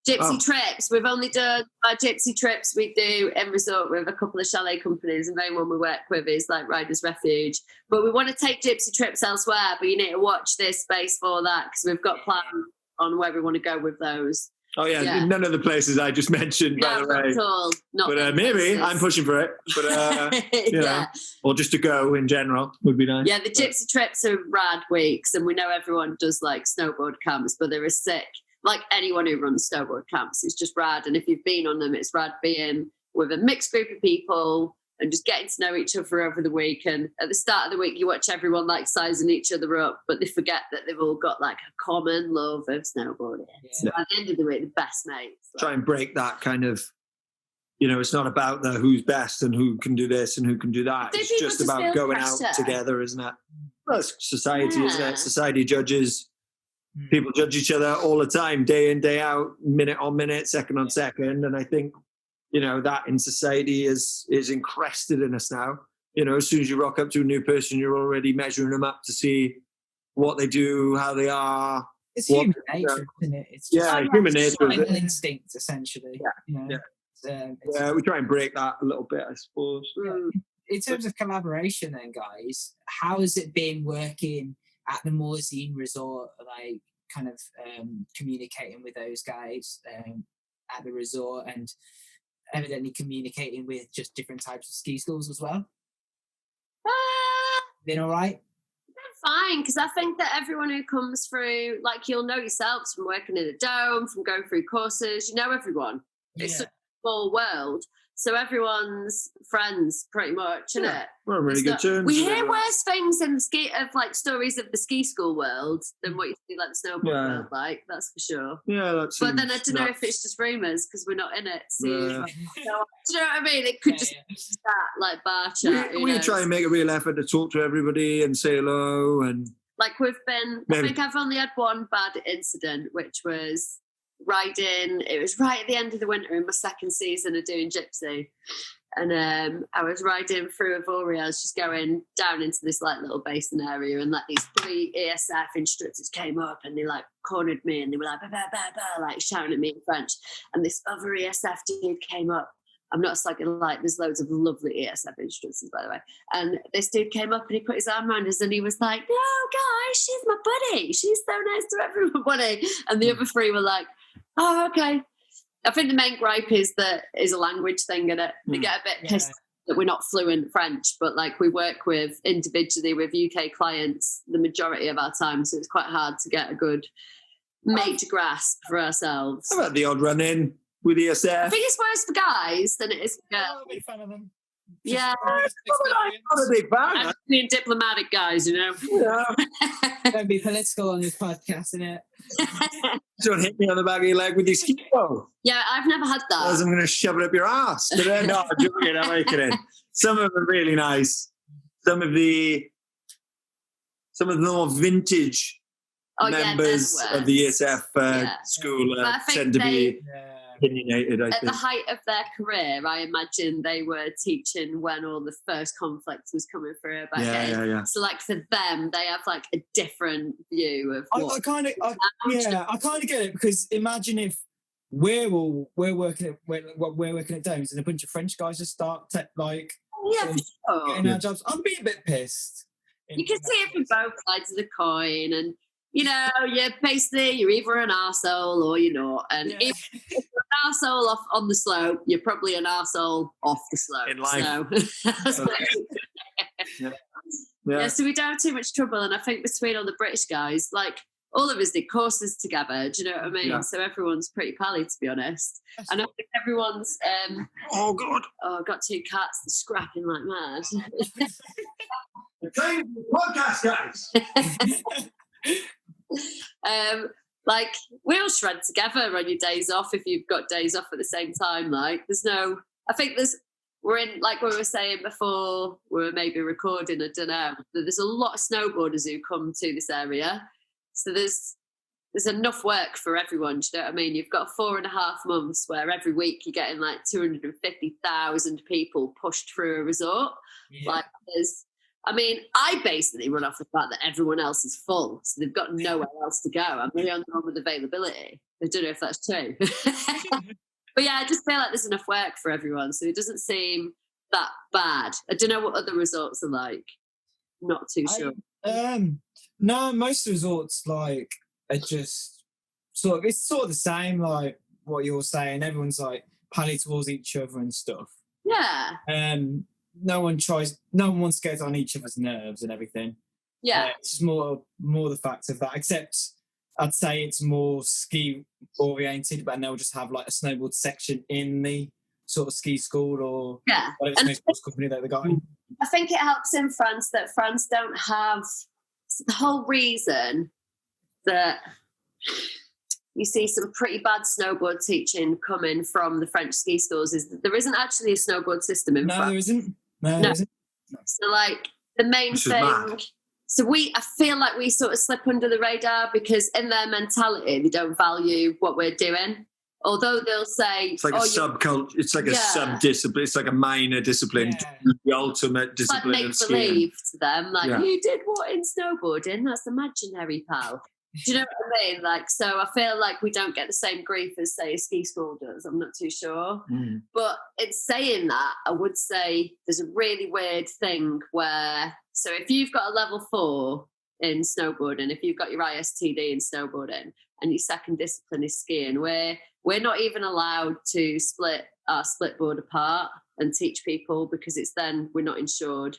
S4: Gypsy trips. We've only done our gypsy trips we do in resort with a couple of chalet companies, and the main one we work with is like Riders Refuge. But we want to take gypsy trips elsewhere, but you need to watch this space for that because we've got plans on where we want to go with those.
S3: Oh yeah, none of the places I just mentioned, by the way.
S4: Not at all.
S3: But maybe
S4: places.
S3: I'm pushing for it. But you know, or just to go in general would be nice.
S4: Yeah, the gypsy trips are rad weeks, and we know everyone does like snowboard camps, but they're sick. Like anyone who runs snowboard camps, it's just rad. And if you've been on them, it's rad being with a mixed group of people and just getting to know each other over the week. And at the start of the week, you watch everyone like sizing each other up, but they forget that they've all got like a common love of snowboarding. Yeah. So at the end of the week, the best mates.
S3: Try and break that kind of, you know, it's not about the who's best and who can do this and who can do that. It's just about going out together, isn't it? Well, it's society, isn't it? Society judges. People judge each other all the time, day in, day out, minute on minute, second on second. And I think, you know, that in society is encrusted in us now. You know, as soon as you rock up to a new person, you're already measuring them up to see what they do, how they are.
S2: It's human nature, isn't it? It's just
S3: human nature.
S2: Survival instinct, essentially.
S3: We try and break that a little bit, I suppose.
S2: In terms of collaboration then, guys, how has it been working at the Morzine resort, like kind of communicating with those guys at the resort and evidently communicating with just different types of ski schools as well? Been all right?
S4: Fine, because I think that everyone who comes through, like you'll know yourselves from working in a dome, from going through courses, you know everyone. It's such a small world. So everyone's friends, pretty much, isn't it?
S3: We're on really good terms.
S4: We hear worse things in stories of the ski school world than what you see like the snowboard world, like that's for sure.
S3: Yeah, that's.
S4: But then I don't know if it's just rumours because we're not in it. So, do you know what I mean? It could just be that like bar chat.
S3: We try and make a real effort to talk to everybody and say hello and.
S4: Like we've been. I think I've only had one bad incident, which was riding. It was right at the end of the winter in my second season of doing gypsy, and I was riding through Avoria. I was just going down into this like little basin area, and like these 3 ESF instructors came up and they like cornered me and they were like bah, bah, bah, bah, like shouting at me in French, and this other ESF dude came up. I'm not slugging, like there's loads of lovely ESF instructors, by the way. And this dude came up and he put his arm around us and he was like, "No, guys, she's my buddy. She's so nice to everybody." And the other 3 were like, "Oh, okay." I think the main gripe is that is a language thing, in it. They get a bit pissed that we're not fluent French, but like we work with individually with UK clients the majority of our time, so it's quite hard to get a good major grasp for ourselves.
S3: How about the odd run in with ESF?
S4: I think it's worse for guys than it is for girls.
S5: I'm a big fan of them.
S4: Yeah,
S3: I'm not a big fan.
S4: I'm being diplomatic, guys. You know.
S2: Don't be political on this podcast, innit?
S3: Don't hit me on the back of your leg with your ski pole.
S4: Yeah, I've never had that.
S3: Otherwise I'm going to shove it up your ass. But no, I'm joking. I'm making it. Some of them are really nice. Some of the more vintage members of the ESF school tend to be opinionated, I think.
S4: At the height of their career, I imagine they were teaching when all the first conflict was coming through back then.
S3: Yeah.
S4: So, like, for them, they have, like, a different view of what...
S5: I kind of get it, because imagine if we're working at domes and a bunch of French guys just start, getting our jobs. I'd be a bit pissed.
S4: You can see it from both sides of the coin, and you know, you're either an arsehole or you're not. And if you're an arsehole off on the slope, you're probably an arsehole off the slope.
S3: In life.
S4: So we don't have too much trouble. And I think between all the British guys, like all of us did courses together. Do you know what I mean? Yeah. So everyone's pretty pally, to be honest. And I think everyone's...
S3: oh, God.
S4: Oh, I've got 2 cats that scrapping like mad.
S3: We're playing podcast, guys.
S4: Like we all shred together on your days off if you've got days off at the same time. Like we're in, like we were saying before we were maybe recording, I don't know, there's a lot of snowboarders who come to this area, so there's enough work for everyone. Do you know what I mean? You've got 4.5 months where every week you're getting like 250,000 people pushed through a resort. Like I mean, I basically run off the fact that everyone else is full, so they've got nowhere else to go. I'm really on with availability. I don't know if that's true. But yeah, I just feel like there's enough work for everyone, so it doesn't seem that bad. I don't know what other resorts are like. Not too sure.
S5: No, most resorts like are just it's sort of the same, like what you're saying. Everyone's like pally towards each other and stuff.
S4: Yeah.
S5: No one wants to get on each other's nerves and everything.
S4: Yeah.
S5: It's just more the fact of that, except I'd say it's more ski oriented, but they'll just have like a snowboard section in the sort of ski school or whatever snowboard company that they got in.
S4: I think it helps in France that France don't have the whole reason that you see some pretty bad snowboard teaching coming from the French ski schools is that there isn't actually a snowboard system in France.
S5: There isn't. There isn't.
S4: So like the main thing. So I feel like we sort of slip under the radar because in their mentality, they don't value what we're doing. Although they'll say...
S3: It's like a subculture. It's like a sub-discipline. It's like a minor discipline. Yeah. The ultimate discipline of skiing.
S4: It's like make-believe to them. Like, you did what in snowboarding? That's imaginary, pal. Do you know what I mean? Like, so I feel like we don't get the same grief as, say, a ski school does. I'm not too sure. Mm. But in saying that, I would say there's a really weird thing where... So if you've got a level 4 in snowboarding, if you've got your ISTD in snowboarding, and your second discipline is skiing, we're not even allowed to split our split board apart and teach people because it's then we're not insured.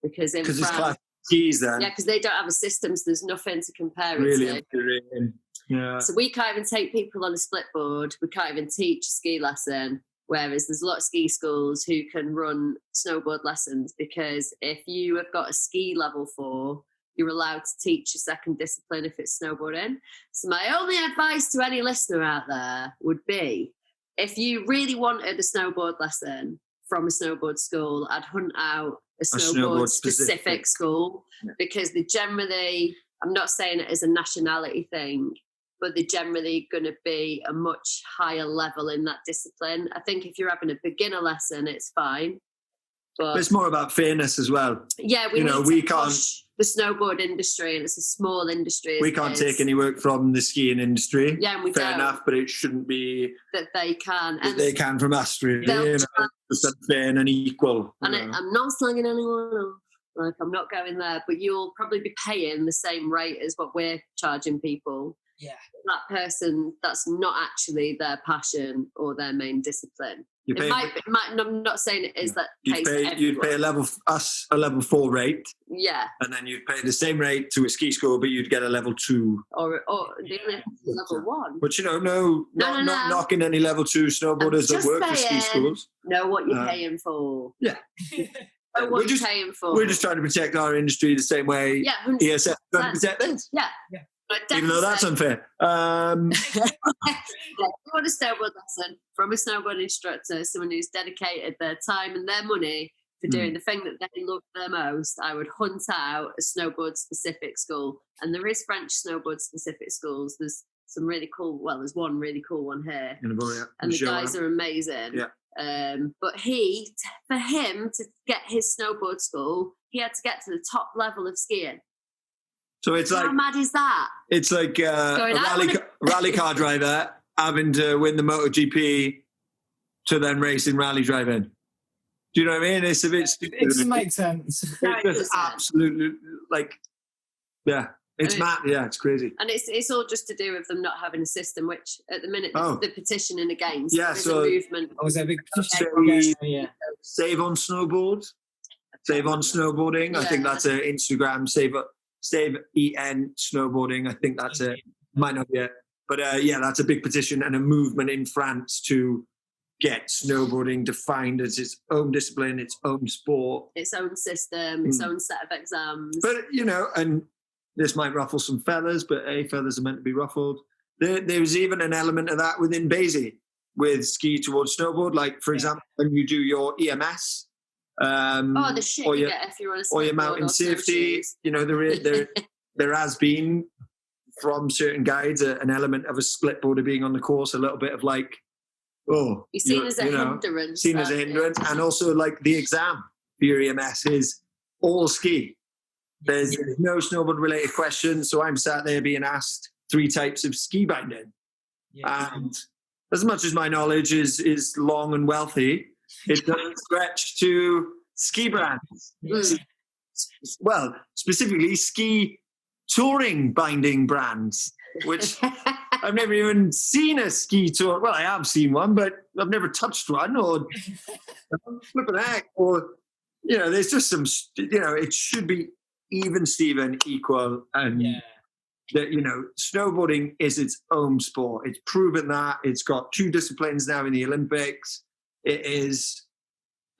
S4: Because in France,
S3: it's class skis then.
S4: Yeah, because they don't have a system, so there's nothing to compare it to.
S3: Yeah.
S4: So we can't even take people on a split board. We can't even teach a ski lesson. Whereas there's a lot of ski schools who can run snowboard lessons because if you have got a ski level 4, you're allowed to teach a second discipline if it's snowboarding. So my only advice to any listener out there would be, if you really wanted a snowboard lesson from a snowboard school, I'd hunt out a snowboard specific school because they generally, I'm not saying it as a nationality thing, but they're generally going to be a much higher level in that discipline. I think if you're having a beginner lesson, it's fine. But
S3: it's more about fairness as well.
S4: Yeah, we can't push the snowboard industry, and it's a small industry.
S3: We can't take any work from the skiing industry.
S4: Yeah, and we
S3: fair enough, but it shouldn't be
S4: that they can.
S3: That they can from us, really. It's fair and equal.
S4: And I'm not slanging anyone off. Like, I'm not going there, but you'll probably be paying the same rate as what we're charging people.
S2: Yeah,
S4: that person, that's not actually their passion or their main discipline. I'm not saying it is that case.
S3: You'd pay a level 4 rate.
S4: Yeah,
S3: and then you'd pay the same rate to a ski school, but you'd get a level 2
S4: or level 1.
S3: But not knocking any level 2 snowboarders that work for ski schools.
S4: Know what you're paying for.
S3: Yeah.
S4: We're just paying for.
S3: We're just trying to protect our industry the same way.
S4: Yeah,
S3: ESF trying to protect this.
S4: Yeah.
S3: Even though that's unfair.
S4: If you want a snowboard lesson from a snowboard instructor, someone who's dedicated their time and their money for doing the thing that they love the most, I would hunt out a snowboard specific school. And there is French snowboard specific schools. There's some really cool, there's one really cool one here. And the guys are amazing.
S3: Yeah.
S4: But for him to get his snowboard school, he had to get to the top level of skiing.
S3: So it's
S4: how mad is that?
S3: It's like a rally car driver having to win the MotoGP to then race in rally driving. Do you know what I mean? It's a bit stupid.
S5: It doesn't make sense.
S3: It's absolutely it's mad. Yeah, it's crazy.
S4: And it's all just to do with them not having a system, which at the minute they're petitioning against.
S3: Yeah,
S4: there's a movement.
S5: Was there a big
S3: Save on Snowboard? Save on Snowboarding. Yeah. I think that's an Instagram. Save EN Snowboarding. I think that's it. Might not be it. But that's a big petition and a movement in France to get snowboarding defined as its own discipline, its own sport.
S4: Its own system, its own set of exams.
S3: But, and this might ruffle some feathers, but feathers are meant to be ruffled. There's even an element of that within Basie with ski towards snowboard. Like, for example, when you do your EMS,
S4: the shit you get if you're on a
S3: or your mountain safety, there has been from certain guides an element of a split boarder being on the course, a little bit of like,
S4: you're seen as a hindrance.
S3: Seen as a hindrance, and also like the exam for your EMS is all ski. There's no snowboard related questions. So I'm sat there being asked 3 types of ski binding. Yeah. And as much as my knowledge is long and wealthy, it doesn't stretch to ski brands. Yeah. Well, specifically ski touring binding brands, which I've never even seen a ski tour. Well, I have seen one, but I've never touched one or flipping heck. Or, there's just some, it should be even, Stephen, equal. And that, snowboarding is its own sport. It's proven that. It's got 2 disciplines now in the Olympics. It is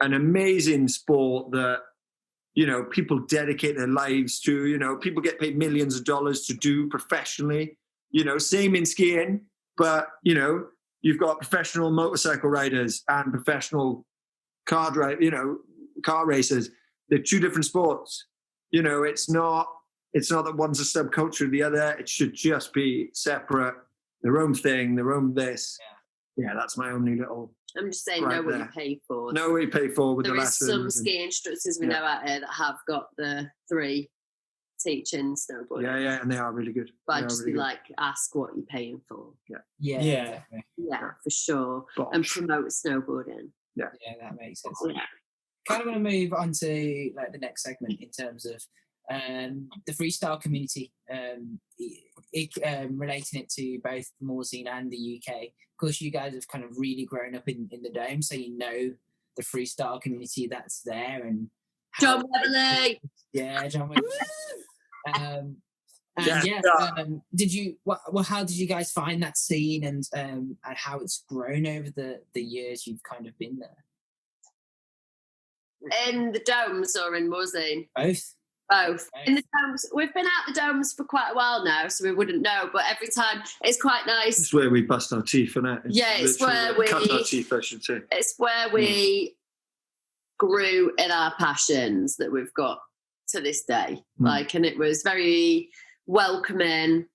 S3: an amazing sport that, people dedicate their lives to. People get paid millions of dollars to do professionally. Same in skiing, but, you've got professional motorcycle riders and professional car racers. They're 2 different sports. It's not that one's a subculture of the other. It should just be separate, their own thing, their own this. Yeah, that's my only little.
S4: I'm just saying, know what you pay for.
S3: Know what you pay for with the
S4: lessons.
S3: There is
S4: some ski instructors we know out here that have got the 3 teaching snowboarding.
S3: Yeah, and they are really good.
S4: But I'd just really ask what you're paying for.
S2: Yeah,
S4: for sure. Bosh. And promote snowboarding.
S2: Yeah, that makes sense. Yeah. Kind of want to move on to the next segment in terms of the freestyle community, relating it to both Morzine and the UK. Of course, you guys have kind of really grown up in the Dome, so the freestyle community that's there. And
S4: John Weatherly!
S2: Yeah, John Weatherly. Did you? How did you guys find that scene and how it's grown over the years you've kind of been there?
S4: In the Domes or in Morzine?
S2: Both.
S4: In the Domes. We've been out the Domes for quite a while now, so we wouldn't know. But every time, it's quite nice.
S3: It's where we bust our teeth, isn't it?
S4: It's where we
S3: cut our teeth, I should say.
S4: It's where we grew in our passions that we've got to this day. And it was very welcoming.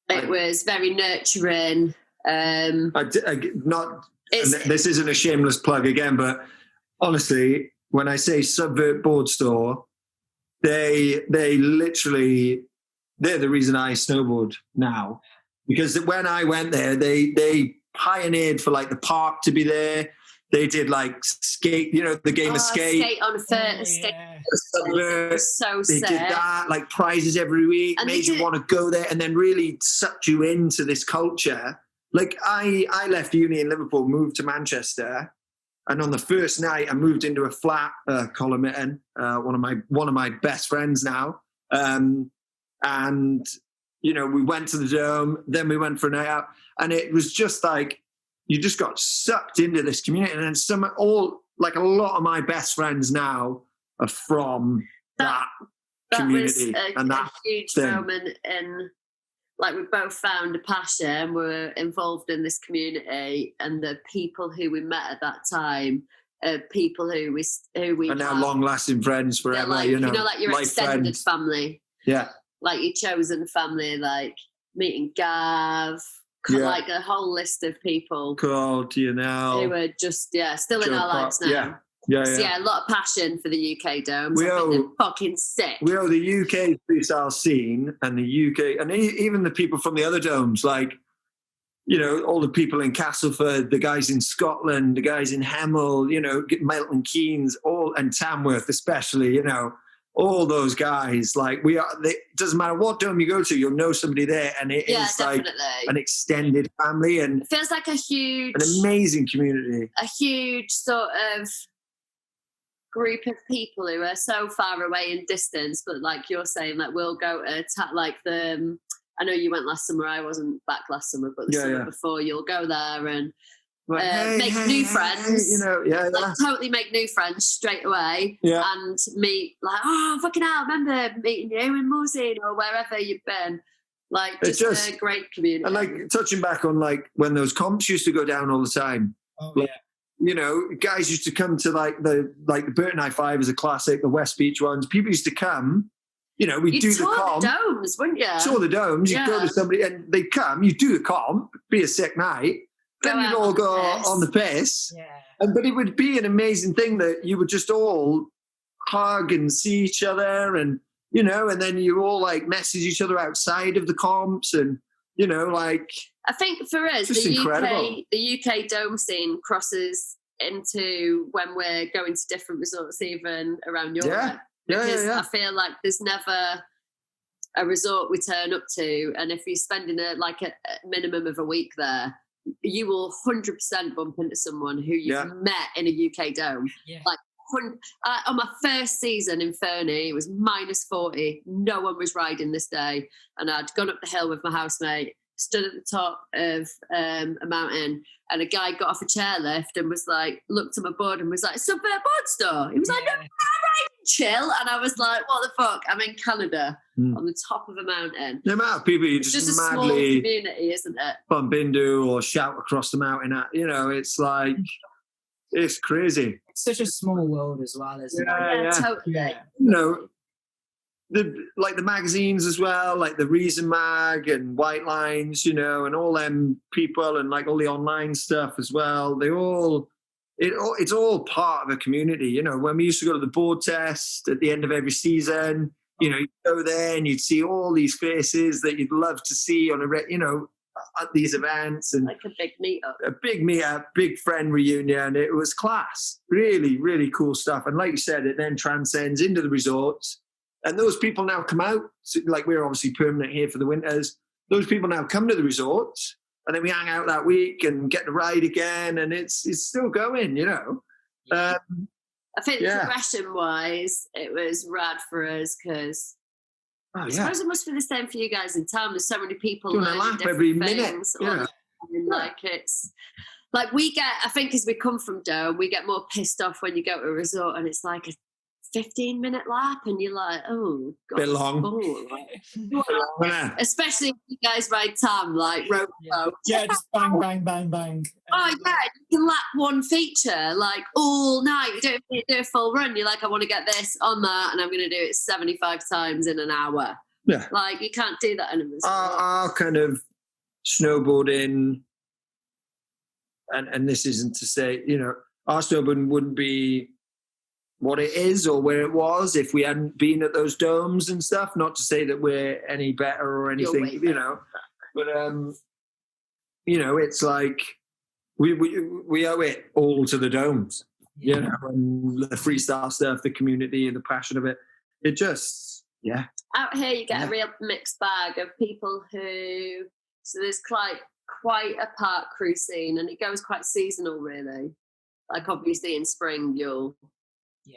S4: It was very nurturing.
S3: This isn't a shameless plug again, but honestly, when I say Subvert Board Store, they literally, they're the reason I snowboard now. Because when I went there, they pioneered for the park to be there. They did skate, the game of skate.
S4: Skate on foot, skate. So
S3: they did that, prizes every week, and made you want to go there, and then really sucked you into this culture. I left uni in Liverpool, moved to Manchester, and on the first night I moved into a flat, Colin Mitten, one of my best friends now. And we went to the Dome, then we went for a night out, and it was just you just got sucked into this community. And then a lot of my best friends now are from that community.
S4: That was a huge moment in, we both found a passion, we're involved in this community, and the people who we met at that time are people who we
S3: are now long-lasting friends forever.
S4: Your extended family.
S3: Yeah.
S4: Your chosen family, meeting Gav, a whole list of people.
S3: Called,
S4: who are just, still in our lives now.
S3: Yeah.
S4: So, a lot of passion for the UK Domes. They're fucking sick.
S3: We owe the UK freestyle scene and the UK, and even the people from the other Domes, all the people in Castleford, the guys in Scotland, the guys in Hemel, Milton Keynes, and Tamworth especially, all those guys. It doesn't matter what Dome you go to, you'll know somebody there, and it is definitely an extended family, and
S4: it feels like an
S3: amazing community.
S4: A huge sort of group of people who are so far away in distance, but you're saying, we'll go to I know you went last summer, I wasn't back last summer, but the summer before, you'll go there and make new friends. Totally make new friends straight away, and meet fucking hell, I remember meeting you in Morzine or wherever you've been. Just a great community.
S3: And touching back on when those comps used to go down all the time.
S2: Oh yeah.
S3: Guys used to come to the Burton I-5 is a classic, the West Beach ones. People used to come. We do the comp.
S4: The Domes, wouldn't you?
S3: Tour the Domes. You go to somebody and they come. You do the comp. Be a sick night. Then you'd all go on the piss.
S2: Yeah.
S3: But it would be an amazing thing that you would just all hug and see each other, and you know, and then you all like message each other outside of the comps, and you know, like
S4: I think for us, the UK dome scene crosses into when we're going to different resorts, even around Europe. Because I feel like there's never a resort we turn up to, and if you're spending a minimum of a week there, you will 100% bump into someone who you've met in a UK dome.
S2: Yeah.
S4: Like on my first season in Fernie, it was -40. No one was riding this day, and I'd gone up the hill with my housemate, stood at the top of a mountain, and a guy got off a chairlift and was like, looked at my board and was like, "Subvert board store." He was like, "No, I'm riding, chill." And I was like, what the fuck? I'm in Canada on the top of a mountain.
S3: The amount of people you just
S4: a
S3: madly
S4: small community, isn't it?
S3: bump into or shout across the mountain at, you know, it's like, it's crazy.
S2: It's such a small world as well, isn't it?
S4: Totally.
S2: Yeah.
S3: You know, the magazines as well, like the Reason Mag and White Lines, you know, and all them people, and like all the online stuff as well. It's all part of a community. You know, when we used to go to the board test at the end of every season, you know, you'd go there and you'd see all these faces that you'd love to see on at these events, and
S4: like a big meetup,
S3: big friend reunion. It was class. Really, really cool stuff. And like you said, it then transcends into the resorts. And those people now come out, like we're obviously permanent here for the winters. Those people now come to the resorts, and then we hang out that week and get to ride again, and it's still going, you know.
S4: I think progression-wise, it was rad for us because I suppose it must be the same for you guys in town. There's so many people
S3: doing a lap every minute. Yeah.
S4: Like it's like we get. I think as we come from Dome, we get more pissed off when you go to a resort and it's like a 15-minute lap, and you're like, oh, God,
S3: bit long.
S4: Especially if you guys ride Tam, like rope.
S5: Yeah, just bang, bang, bang, bang.
S4: Oh yeah, you can lap one feature like all night. You don't do a full run. You're like, I want to get this on that, and I'm going to do it 75 times in an hour.
S3: Yeah,
S4: like you can't do that in a resort.
S3: Our kind of snowboarding, and this isn't to say, you know, our snowboarding wouldn't be what it is or where it was if we hadn't been at those domes and stuff. Not to say that we're any better or anything, you know, but you know, it's like we owe it all to the domes, you know, and the freestyle stuff, the community and the passion of it. It just,
S4: out here you get a real mixed bag of people who, so there's quite a park crew scene, and it goes quite seasonal really. Like obviously in spring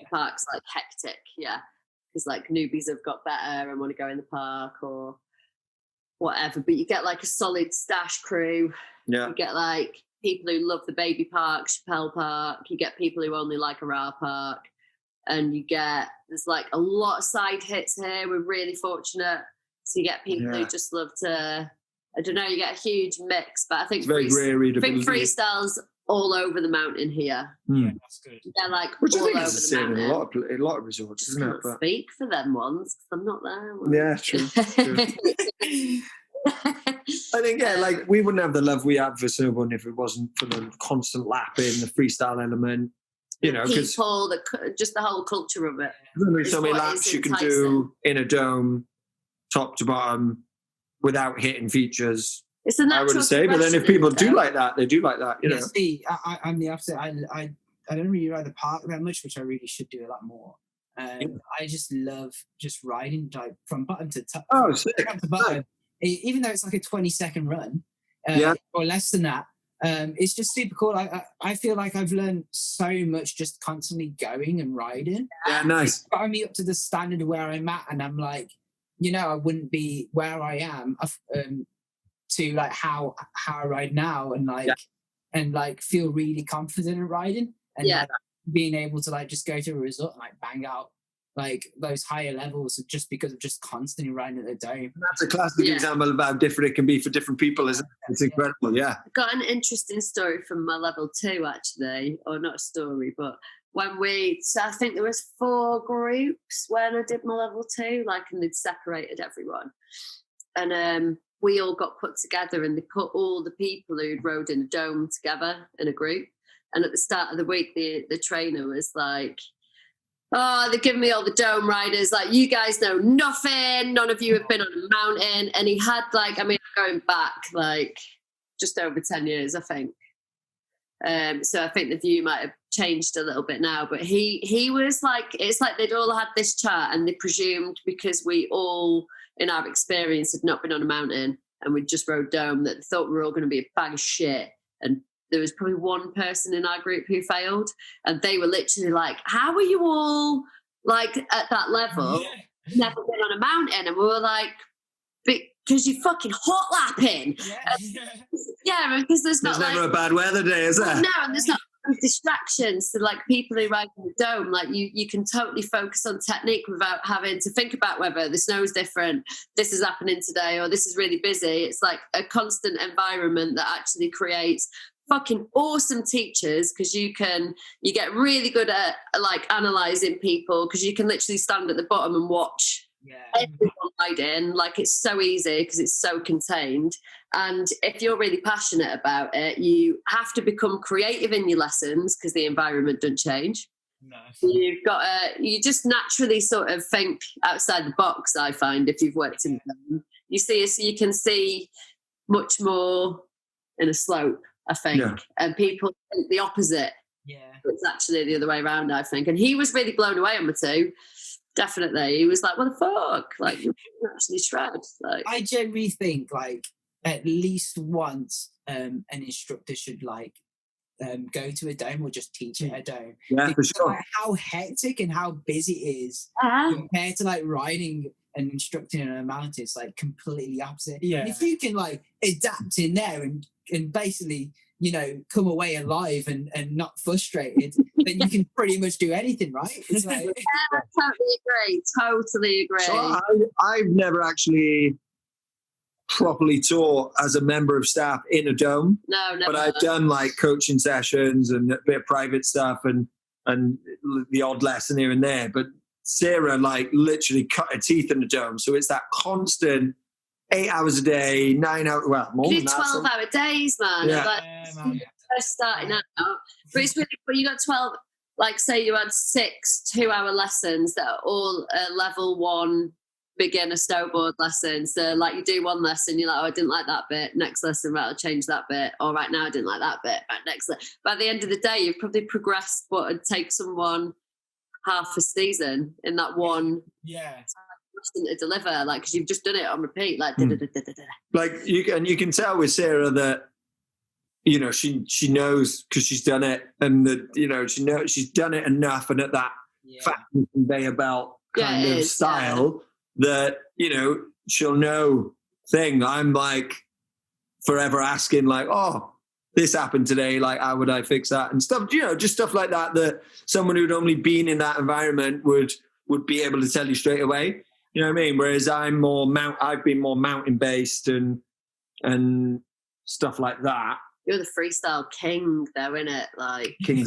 S4: park's like hectic, because like newbies have got better and want to go in the park or whatever, but you get like a solid stash crew. You get like people who love the baby park, Chappelle Park. You get people who only like a raw park, and there's like a lot of side hits here. We're really fortunate, so you get people who just love to, I don't know, you get a huge mix, but I think freestyle's all over the mountain here.
S5: Yeah, that's good.
S4: They're like
S3: which
S4: all
S3: I think
S4: over
S3: is the
S4: the
S3: same
S4: mountain.
S3: in a lot of resorts, isn't it? But
S4: Speak for them ones because I'm not there.
S3: Yeah, true. I think like we wouldn't have the love we have for snowboarding if it wasn't for the constant lapping, the freestyle element. You know, because
S4: just the whole culture of it.
S3: There's only so many laps you can do in a dome, top to bottom, without hitting features.
S4: It's a natural,
S3: I would say, but then if people do like that, they do like that. You know.
S2: See, I'm the opposite. I don't really ride the park that much, which I really should do a lot more. I just love just riding like from bottom to top.
S3: Oh, sick.
S2: Top to bottom. Even though it's like a 20-second run, or less than that, it's just super cool. I feel like I've learned so much just constantly going and riding.
S3: Yeah, nice.
S2: It's got me up to the standard of where I'm at, and I'm like, you know, I wouldn't be where I am to like how I ride now, and like feel really confident in riding, and like, being able to like just go to a resort and like bang out like those higher levels just because of just constantly riding at the dome.
S3: That's a classic example of how different it can be for different people, isn't it? It's incredible,
S4: I got an interesting story from my level 2 actually, or not a story, but when I think there was 4 groups when I did my level 2, like, and they'd separated everyone, and we all got put together, and they put all the people who'd rode in a dome together in a group. And at the start of the week, the trainer was like, Oh, they're giving me all the dome riders. Like, you guys know nothing. None of you have been on a mountain. And he had going back just over 10 years, I think. So I think the view might have changed a little bit now. But he was like, it's like they'd all had this chat and they presumed because we all, in our experience, had not been on a mountain and we just rode dome, that they thought we were all going to be a bag of shit. And there was probably one person in our group who failed, and they were literally like, how are you all at that level, never been on a mountain? And we were like, because you're fucking hot lapping. Yeah, because there's
S3: never a bad weather day, is there?
S4: No, and there's not distractions to people who ride in the dome. You can totally focus on technique without having to think about whether the snow's different, this is happening today, or this is really busy. It's like a constant environment that actually creates fucking awesome teachers, because you get really good at analysing people, because you can literally stand at the bottom and watch everyone riding. It's so easy because it's so contained. And if you're really passionate about it, you have to become creative in your lessons because the environment doesn't change. No. You just naturally sort of think outside the box. I find if you've worked in them, you can see much more in a slope, I think, and people think the opposite. Yeah, it's actually the other way around, I think. And he was really blown away on the two. Definitely, he was like, "What the fuck?" You actually shred.
S2: I generally think at least once an instructor should go to a dome or just teach at a dome.
S3: Yeah,
S2: because
S3: for sure.
S2: How hectic and how busy it is compared to riding and instructing on a mountain. It's completely opposite. Yeah. And if you can adapt in there and basically, come away alive and not frustrated, then you can pretty much do anything, right? It's
S4: I totally agree.
S3: So I've never actually properly taught as a member of staff in a dome.
S4: No, never.
S3: But I've done coaching sessions and a bit of private stuff and the odd lesson here and there. But Sarah literally cut her teeth in the dome. So it's that constant 8 hours a day, 9 hours, more
S4: you
S3: than
S4: do
S3: that.
S4: 12-hour days, man.
S3: Yeah.
S4: First starting out. But it's really, but you got 12, say you had 6 2-hour lessons that are all level 1 beginner snowboard lessons. So you do one lesson, you're like, oh, I didn't like that bit. Next lesson, right, I'll change that bit. All right, now I didn't like that bit. Right, next lesson. But at the end of the day, you've probably progressed what would take someone half a season in that one.
S5: Yeah.
S4: To deliver, because you've just done it on repeat,
S3: you can tell with Sarah that she knows because she's done it, and that she knows she's done it enough, and at that fat conveyor belt kind of style that she'll know thing. I'm forever asking oh, this happened today, how would I fix that and stuff, just stuff like that someone who'd only been in that environment would be able to tell you straight away. You know what I mean? Whereas I've been more mountain based and stuff like that.
S4: You're the freestyle king, though, innit?
S3: King.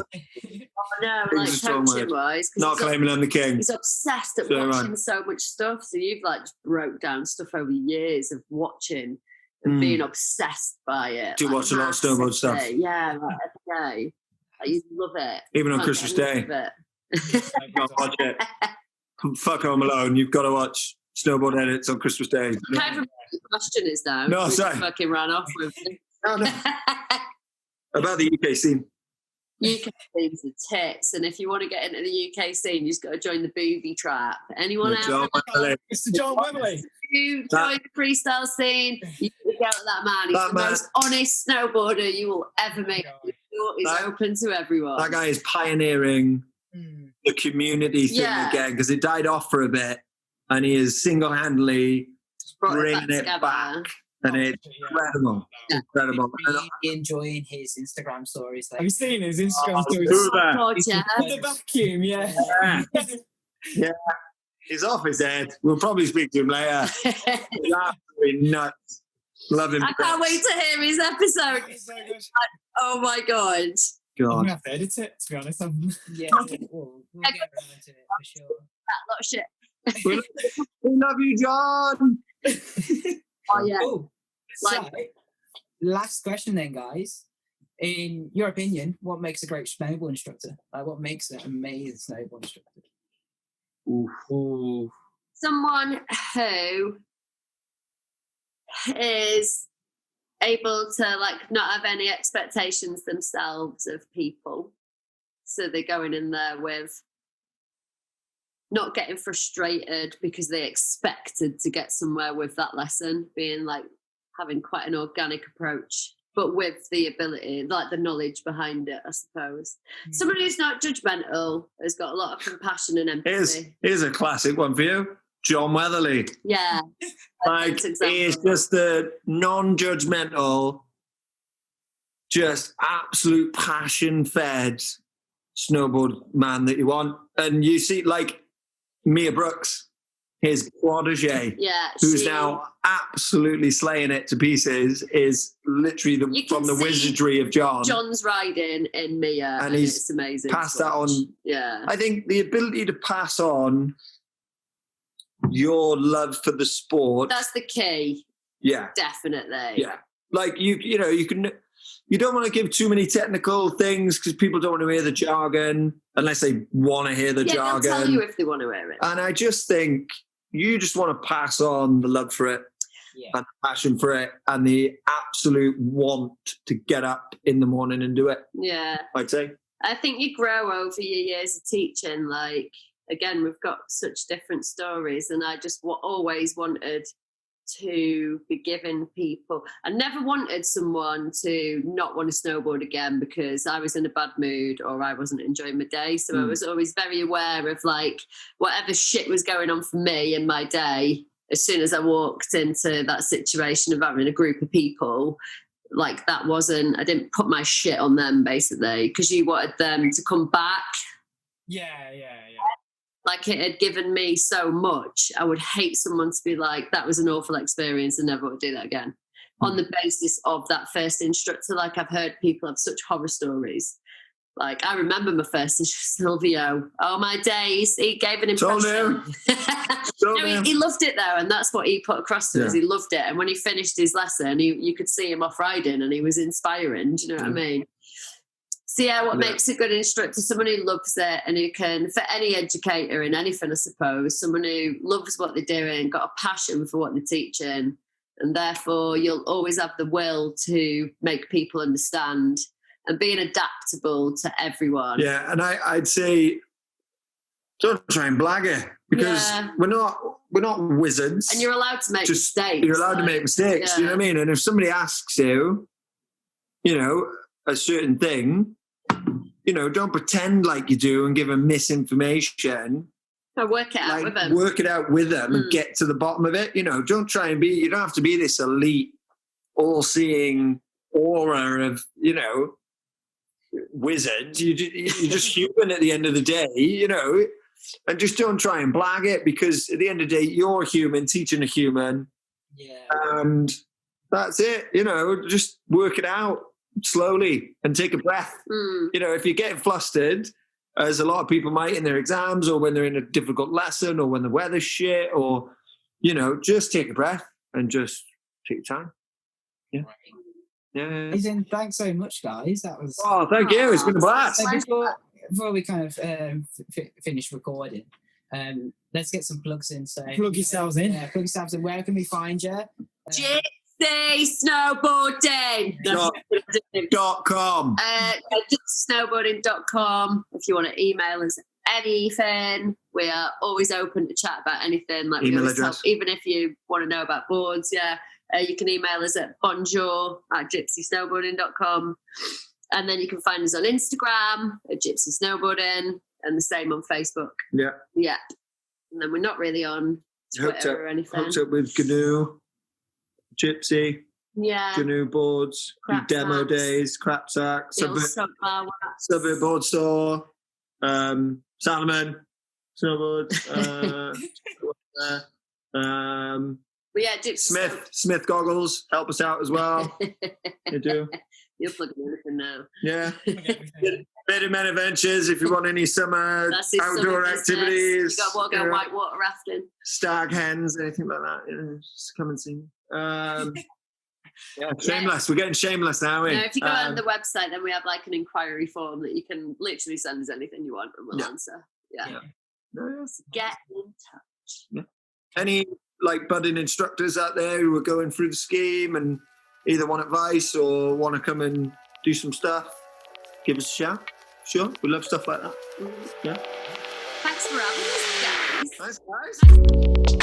S4: Coaching wise.
S3: Not claiming I'm the king.
S4: He's obsessed at watching so much stuff. So you've just broke down stuff over years of watching and being obsessed by it.
S3: Do you watch a lot of snowboard stuff?
S4: Yeah, every day. You love it.
S3: Even on Christmas Day. I'll watch it. Fuck Home Alone. You've got to watch snowboard edits on Christmas Day.
S4: I can't remember what the question is now.
S3: No, sorry.
S4: Fucking ran off with me.
S3: No. About the UK scene.
S4: UK scene's the tits, and if you want to get into the UK scene, you just got to join the booby trap. Anyone else?
S5: Mr. John Wembley.
S4: You join the freestyle scene, you can get with that man. He's the most honest snowboarder you will ever meet. He's open to everyone.
S3: That guy is pioneering the community thing again, because it died off for a bit, and he is single-handedly bringing it back. And it's incredible.
S2: Yeah. Incredible. Really enjoying his Instagram stories.
S5: Have you seen his Instagram stories? With the vacuum, yeah.
S3: He's off his head. We'll probably speak to him later. He's absolutely nuts. Love him.
S4: I can't wait to hear his episode. Oh my God.
S5: I'm going to have to edit it, to be honest.
S2: We'll get around to it for sure.
S4: That lot of shit.
S3: We love you, John.
S4: Oh, yeah.
S2: Oh, so, last question then, guys. In your opinion, what makes a great snowboard instructor? What makes an amazing snowboard instructor?
S5: Ooh.
S4: Someone who is able to like not have any expectations themselves of people. So they're going in there with not getting frustrated because they expected to get somewhere with that lesson, being like having quite an organic approach, but with the ability, like the knowledge behind it, I suppose. Someone who's not judgmental, has got a lot of compassion and empathy.
S3: Here's a classic one for you. John Weatherly.
S4: Yeah.
S3: Like, he's just the non-judgmental, just absolute passion-fed snowboard man that you want. And you see, like, Mia Brooks, his protege, who's now absolutely slaying it to pieces, is literally from the wizardry of John.
S4: John's riding in Mia, and it's amazing.
S3: Passed that on.
S4: Yeah.
S3: I think the ability to pass on your love for the sport.
S4: That's the key.
S3: Yeah.
S4: Definitely.
S3: Yeah. Like, you don't want to give too many technical things because people don't want to hear the jargon unless they want to hear the jargon.
S4: They'll tell you if they want to hear it.
S3: And I just think you just want to pass on the love for it and the passion for it and the absolute want to get up in the morning and do it.
S4: Yeah.
S3: I'd say.
S4: I think you grow over your years of teaching. Like, again, we've got such different stories, and I just always wanted to be giving people. I never wanted someone to not want to snowboard again because I was in a bad mood or I wasn't enjoying my day. So I was always very aware of like whatever shit was going on for me in my day. As soon as I walked into that situation of having a group of people, like I didn't put my shit on them basically, because you wanted them to come back.
S5: Yeah.
S4: Like, it had given me so much. I would hate someone to be like, that was an awful experience and never would do that again. On the basis of that first instructor. Like, I've heard people have such horror stories. Like, I remember my first instructor, Silvio. Oh, my days. He gave an impression. He loved it, though, and that's what he put across to us. He loved it. And when he finished his lesson, you could see him off riding, and he was inspiring. Do you know what I mean? So what makes a good instructor? Someone who loves it and who can, for any educator in anything, I suppose, someone who loves what they're doing, got a passion for what they're teaching, and therefore you'll always have the will to make people understand and being adaptable to everyone.
S3: Yeah, and I'd say don't try and blag it because we're not wizards.
S4: And you're allowed to make mistakes.
S3: You're allowed to make mistakes, you know what I mean? And if somebody asks you, a certain thing, don't pretend like you do and give them misinformation.
S4: Or work it out with them.
S3: Work it out with them and get to the bottom of it. Don't try and you don't have to be this elite, all-seeing aura of, wizard. You're just human at the end of the day, and just don't try and blag it because at the end of the day, you're a human teaching a human.
S2: Yeah.
S3: And that's it, just work it out slowly and take a breath. If you're getting flustered, as a lot of people might in their exams or when they're in a difficult lesson or when the weather's shit or, just take a breath and just take your time. Yeah. Yeah.
S2: Amazing. Thanks so much, guys. That was.
S3: Oh, thank you. It's been a blast.
S2: So before we kind of finish recording, let's get some plugs in. So
S5: plug yourselves in.
S2: Yeah, plug yourselves in. Where can we find you?
S4: Gypsy Snowboarding.
S3: .com.
S4: GypsySnowboarding.com. If you want to email us anything, we are always open to chat about anything. Like
S3: email address.
S4: Even if you want to know about boards, you can email us at bonjour@gypsysnowboarding.com. And then you can find us on Instagram at Gypsy Snowboarding and the same on Facebook.
S3: Yeah.
S4: Yeah. And then we're not really on Twitter or anything.
S3: Hooked up with Canoe, Gypsy, Canoe boards, demo days, crap sacks, Suburb Board Store, Salomon, snowboards, Smith goggles help us out as well. You do.
S4: You're plugging everything now.
S3: Yeah. Bit of Men Adventures if you want any summer outdoor activities.
S4: You got to go whitewater rafting.
S3: Stag hens, anything like that. Just come and see me. Shameless. We're getting shameless now, aren't we?
S4: No, if you go on the website, then we have like an inquiry form that you can literally send us anything you want and we'll answer. Yeah. Get in touch.
S3: Yeah. Any like budding instructors out there who are going through the scheme and either want advice or want to come and do some stuff, give us a shout. Sure, we love stuff like that. Yeah.
S4: Thanks for having us, guys.
S3: Thanks, guys.